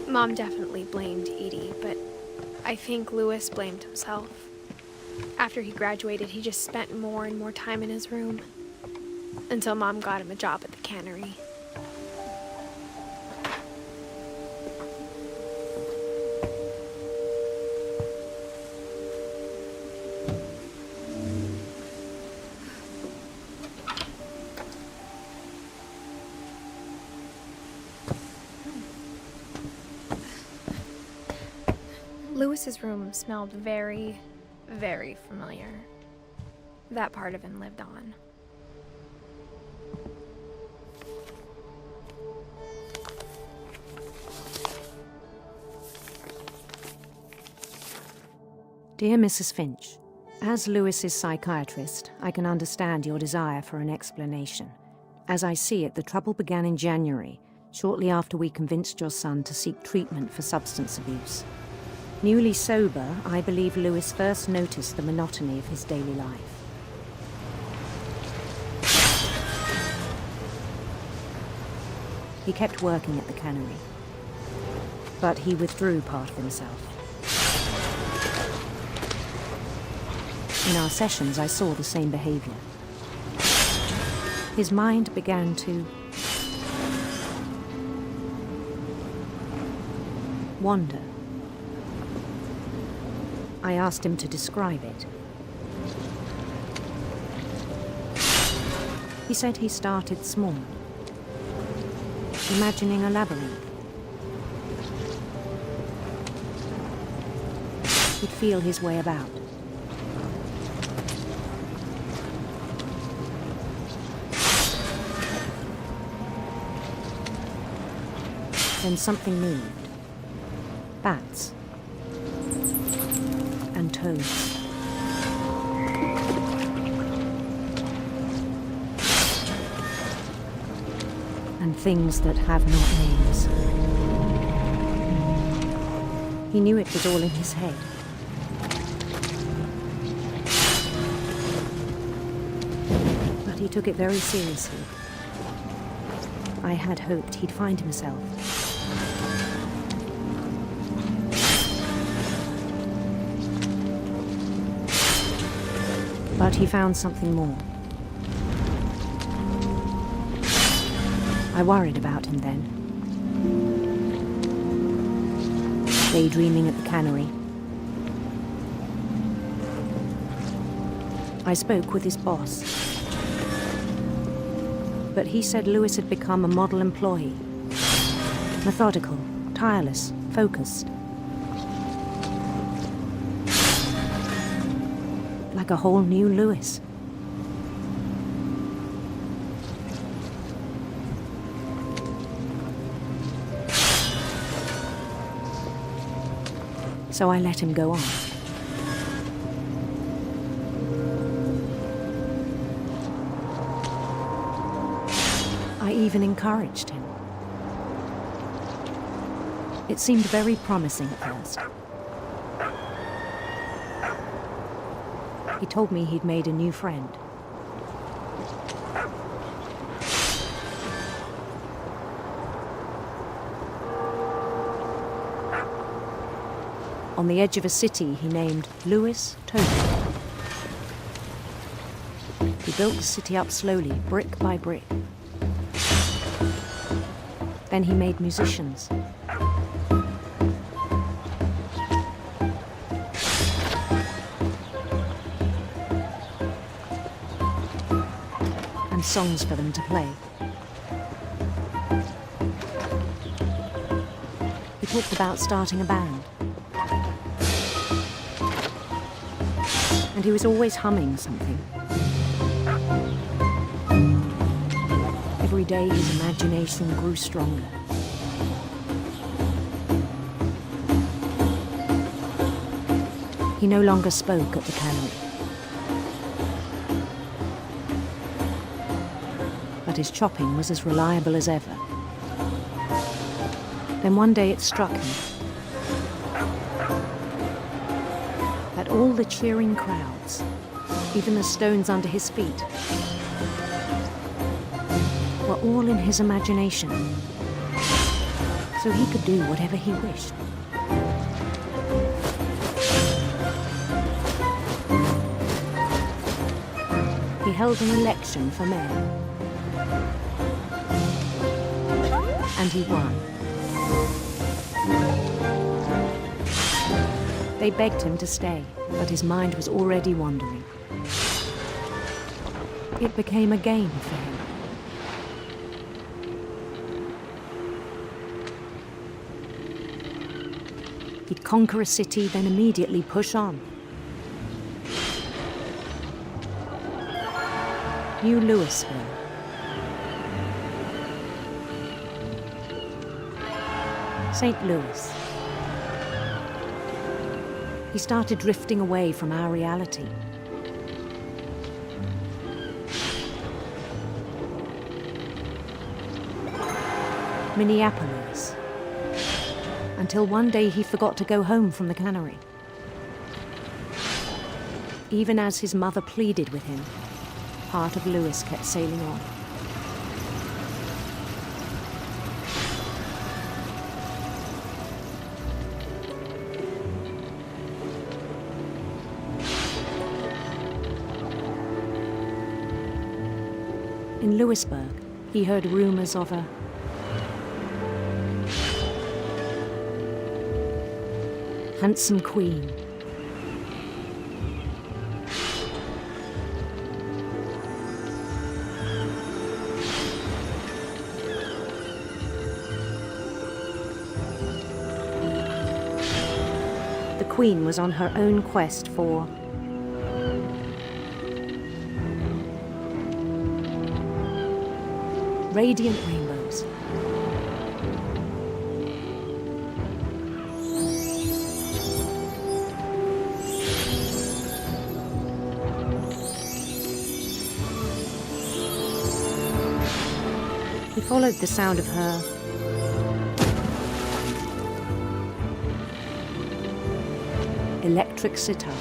Mom definitely blamed Edie, but I think Louis blamed himself. After he graduated, he just spent more and more time in his room, until Mom got him a job at the cannery. Louis's room smelled very, very familiar. That part of him lived on. Dear Mrs. Finch, as Louis's psychiatrist, I can understand your desire for an explanation. As I see it, the trouble began in January, shortly after we convinced your son to seek treatment for substance abuse. Newly sober, I believe Louis first noticed the monotony of his daily life. He kept working at the cannery, but he withdrew part of himself. In our sessions, I saw the same behavior. His mind began to wander. I asked him to describe it. He said he started small, imagining a labyrinth. He'd feel his way about. Then something moved. Bats. on toads. And things that have not names. He knew it was all in his head. But he took it very seriously. I had hoped he'd find himself. But he found something more. I worried about him then. Daydreaming at the cannery. I spoke with his boss. But he said Lewis had become a model employee. Methodical, tireless, focused. Like a whole new Lewis. So I let him go on. I even encouraged him. It seemed very promising at first. He told me he'd made a new friend. On the edge of a city he named Lewis Token. He built the city up slowly, brick by brick. Then he made musicians. And songs for them to play. He talked about starting a band. And he was always humming something. Every day his imagination grew stronger. He no longer spoke at the cannery. But his chopping was as reliable as ever. Then one day it struck him that all the cheering crowds, even the stones under his feet, were all in his imagination, so he could do whatever he wished. He held an election for mayor, and he won. They begged him to stay, but his mind was already wandering. It became a game for him. He'd conquer a city, then immediately push on. New Louisville. St. Louis. He started drifting away from our reality. Minneapolis. Until one day he forgot to go home from the cannery. Even as his mother pleaded with him, part of Lewis kept sailing on. In Lewisburg, he heard rumors of a handsome queen. The queen was on her own quest for radiant rainbows. He followed the sound of her electric sitar.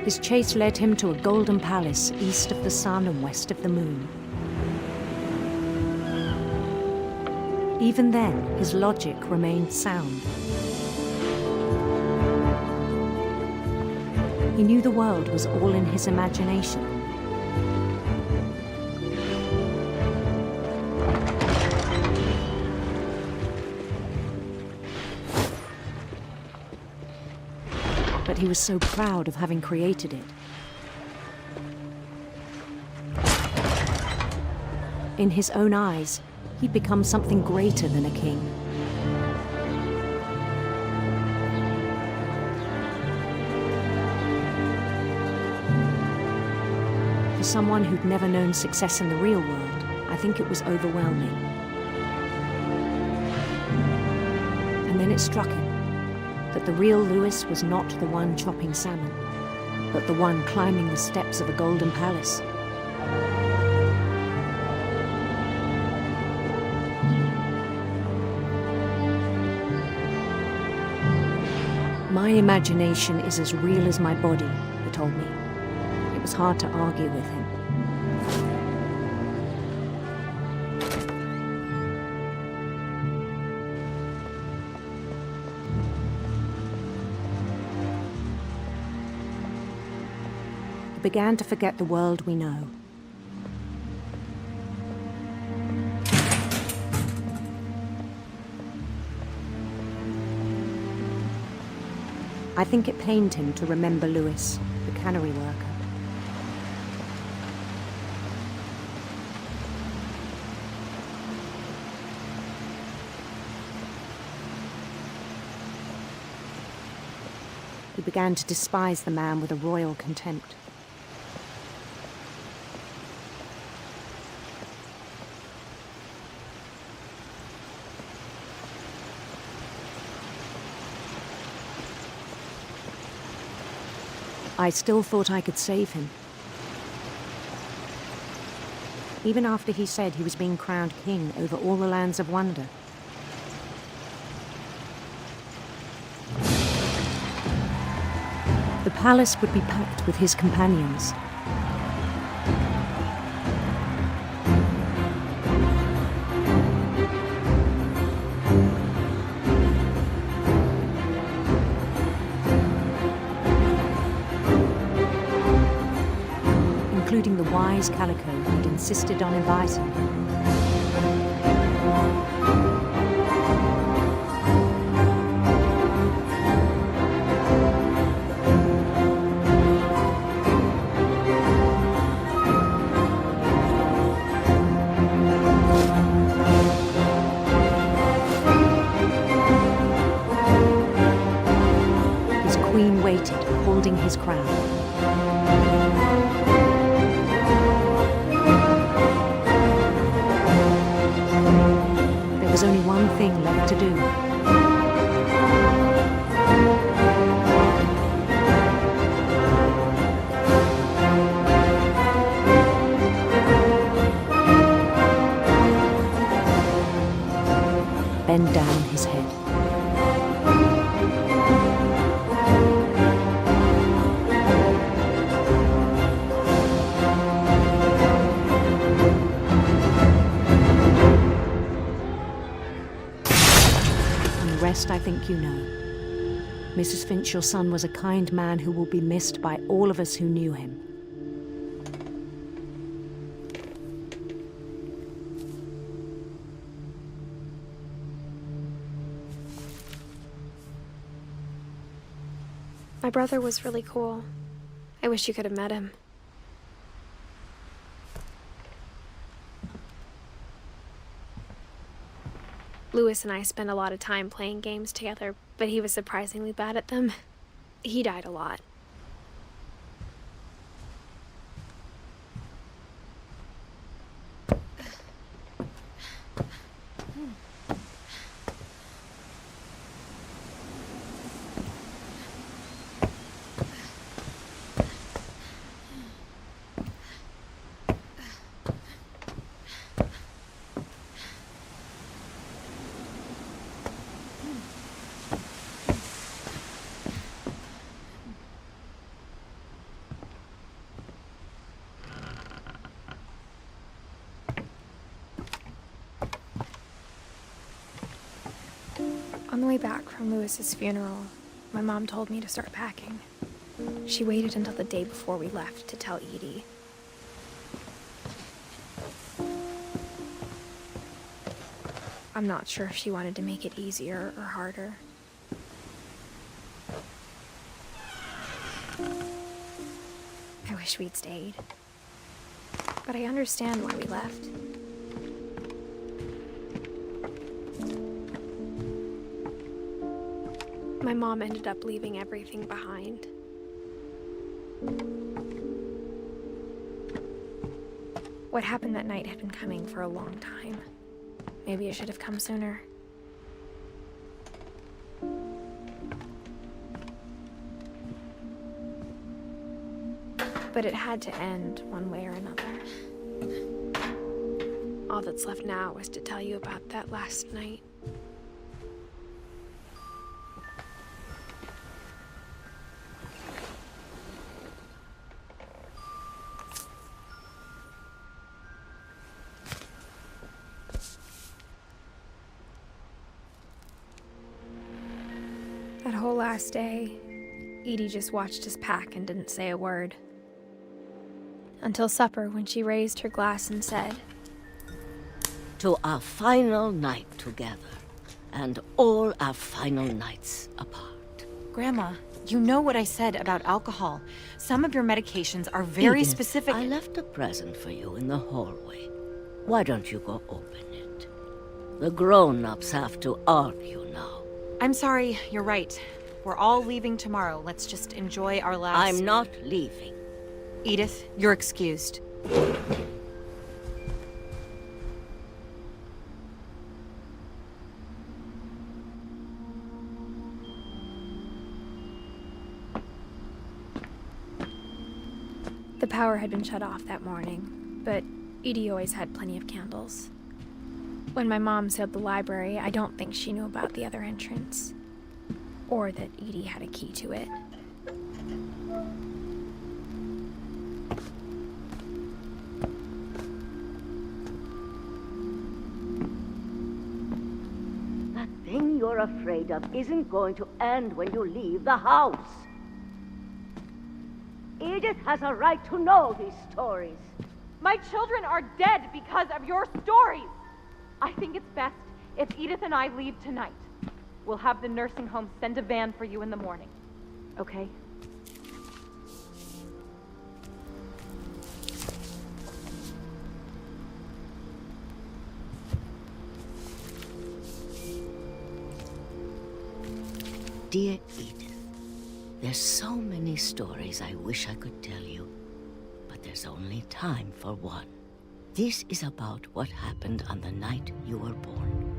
His chase led him to a golden palace east of the sun and west of the moon. Even then, his logic remained sound. He knew the world was all in his imagination. But he was so proud of having created it. In his own eyes, he'd become something greater than a king. For someone who'd never known success in the real world, I think it was overwhelming. And then it struck him that the real Lewis was not the one chopping salmon, but the one climbing the steps of a golden palace. My imagination is as real as my body, he told me. It was hard to argue with him. He began to forget the world we know. I think it pained him to remember Lewis, the cannery worker. He began to despise the man with a royal contempt. I still thought I could save him. Even after he said he was being crowned king over all the lands of wonder. The palace would be packed with his companions. Including the wise Calico who'd insisted on inviting him. His queen waited, holding his crown. There was only one thing left to do. Bend down his head. I think you know. Mrs. Finch, your son was a kind man who will be missed by all of us who knew him. My brother was really cool. I wish you could have met him. Lewis and I spent a lot of time playing games together, but he was surprisingly bad at them. He died a lot. On the way back from Lewis's funeral, my mom told me to start packing. She waited until the day before we left to tell Edie. I'm not sure if she wanted to make it easier or harder. I wish we'd stayed. But I understand why we left. My mom ended up leaving everything behind. What happened that night had been coming for a long time. Maybe it should have come sooner. But it had to end one way or another. All that's left now is to tell you about that last night. That whole last day, Edie just watched us pack and didn't say a word. Until supper, when she raised her glass and said, "To our final night together, and all our final nights apart." Grandma, you know what I said about alcohol. Some of your medications are very Edith, specific. I left a present for you in the hallway. Why don't you go open it? The grown-ups have to argue now. I'm sorry, you're right. We're all leaving tomorrow. Let's just enjoy our last... I'm not leaving. Edith, you're excused. The power had been shut off that morning, but Edie always had plenty of candles. When my mom sealed the library, I don't think she knew about the other entrance, or that Edie had a key to it. That thing you're afraid of isn't going to end when you leave the house. Edith has a right to know these stories. My children are dead because of your stories. I think it's best if Edith and I leave tonight. We'll have the nursing home send a van for you in the morning. Okay? Dear Edith, there's so many stories I wish I could tell you, but there's only time for one. This is about what happened on the night you were born.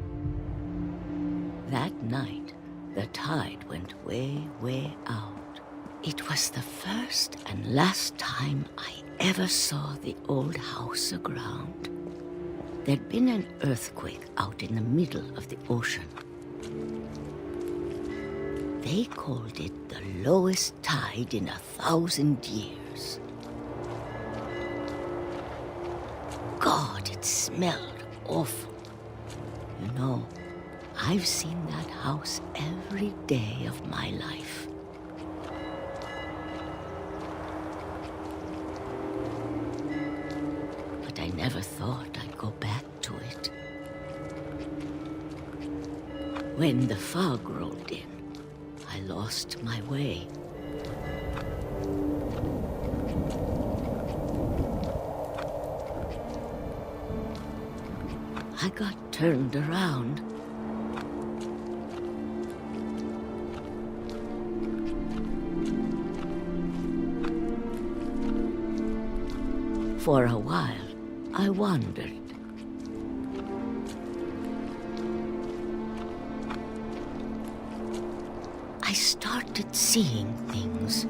That night, the tide went way, way out. It was the first and last time I ever saw the old house aground. There'd been an earthquake out in the middle of the ocean. They called it the lowest tide in 1,000 years. God, it smelled awful. You know, I've seen that house every day of my life. But I never thought I'd go back to it. When the fog rolled in, I lost my way. I got turned around. For a while, I wandered. I started seeing things.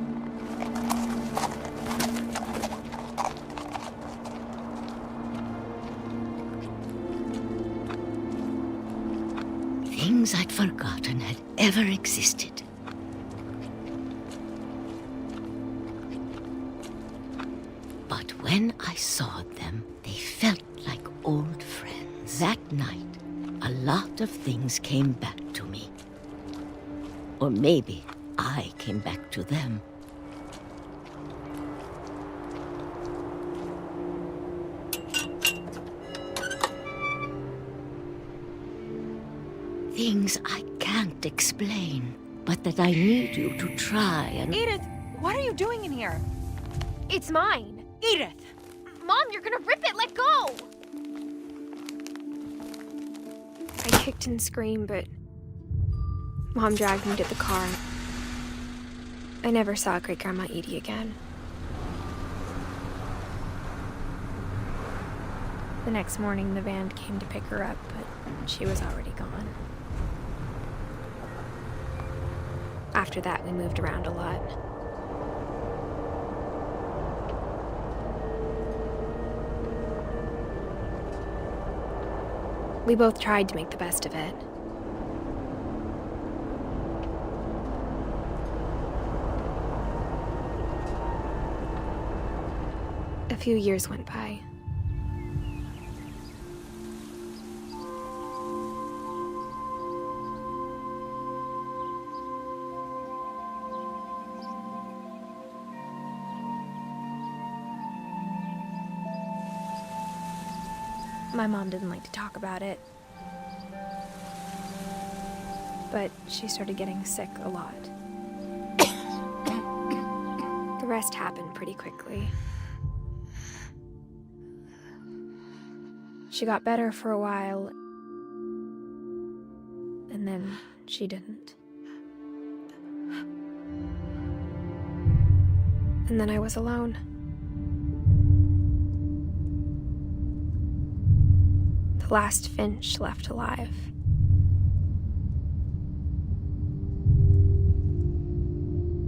Things I'd forgotten had ever existed. But when I saw them, they felt like old friends. That night, a lot of things came back to me. Or maybe I came back to them. Things I can't explain, but that I need you to try and... Edith, what are you doing in here? It's mine. Edith! Mom, you're gonna rip it! Let go! I kicked and screamed, but Mom dragged me to the car. I never saw Great-Grandma Edie again. The next morning, the van came to pick her up, but she was already gone. After that, we moved around a lot. We both tried to make the best of it. A few years went by. My mom didn't like to talk about it, but she started getting sick a lot. The rest happened pretty quickly. She got better for a while, and then she didn't. And then I was alone. The last Finch left alive.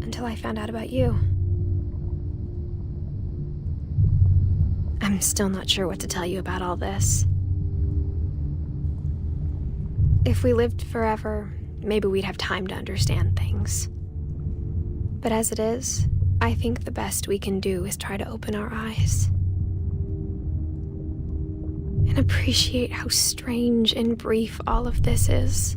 Until I found out about you. I'm still not sure what to tell you about all this. If we lived forever, maybe we'd have time to understand things. But as it is, I think the best we can do is try to open our eyes. And appreciate how strange and brief all of this is.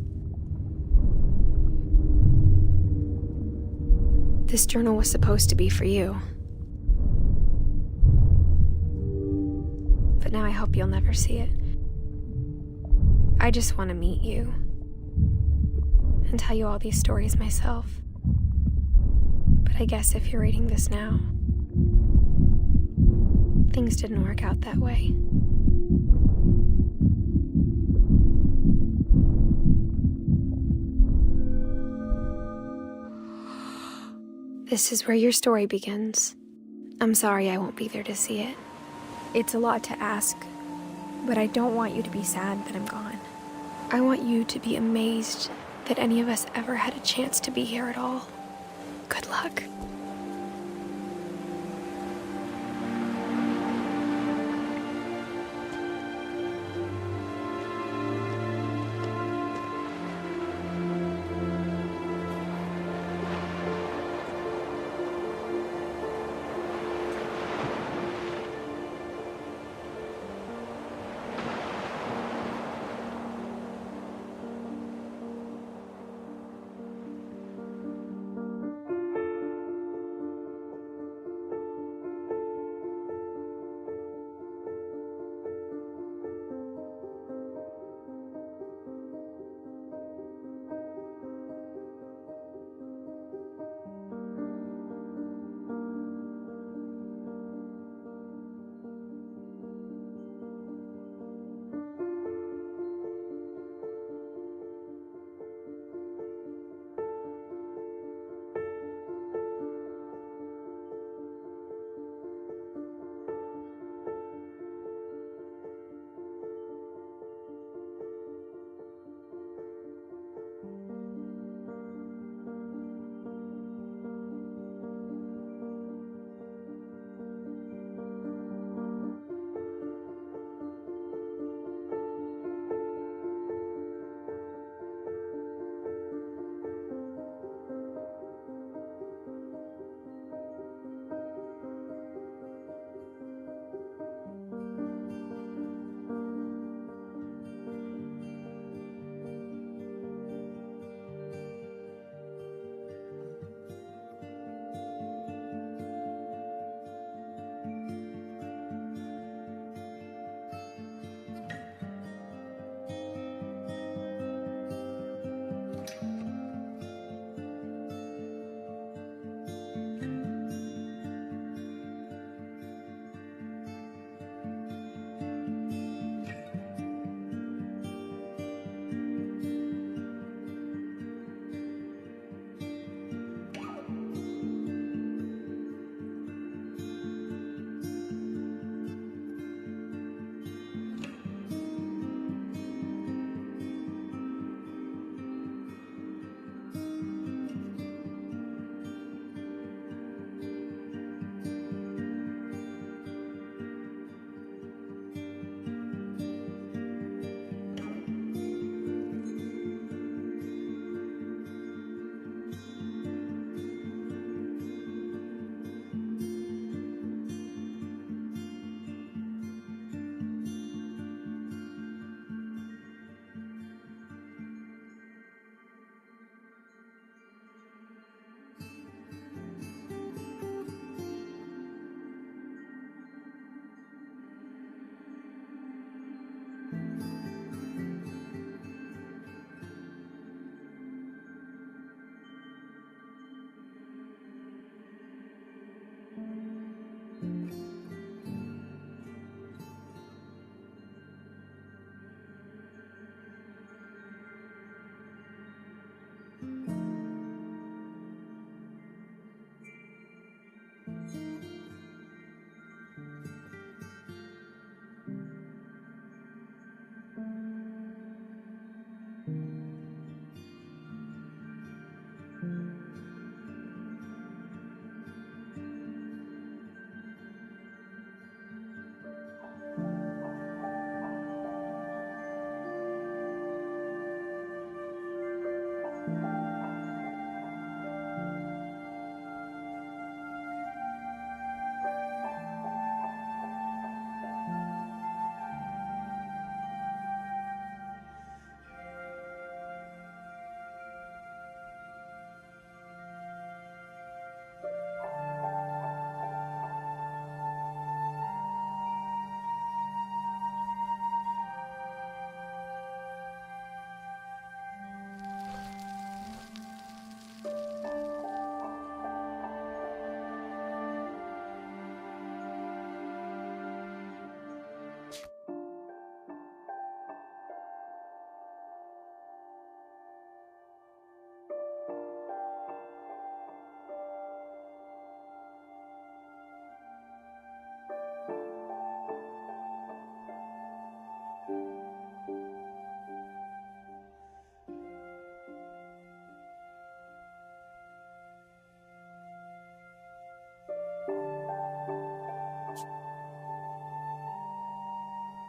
This journal was supposed to be for you. But now I hope you'll never see it. I just want to meet you and tell you all these stories myself. But I guess if you're reading this now, things didn't work out that way. This is where your story begins. I'm sorry I won't be there to see it. It's a lot to ask, but I don't want you to be sad that I'm gone. I want you to be amazed that any of us ever had a chance to be here at all. Good luck.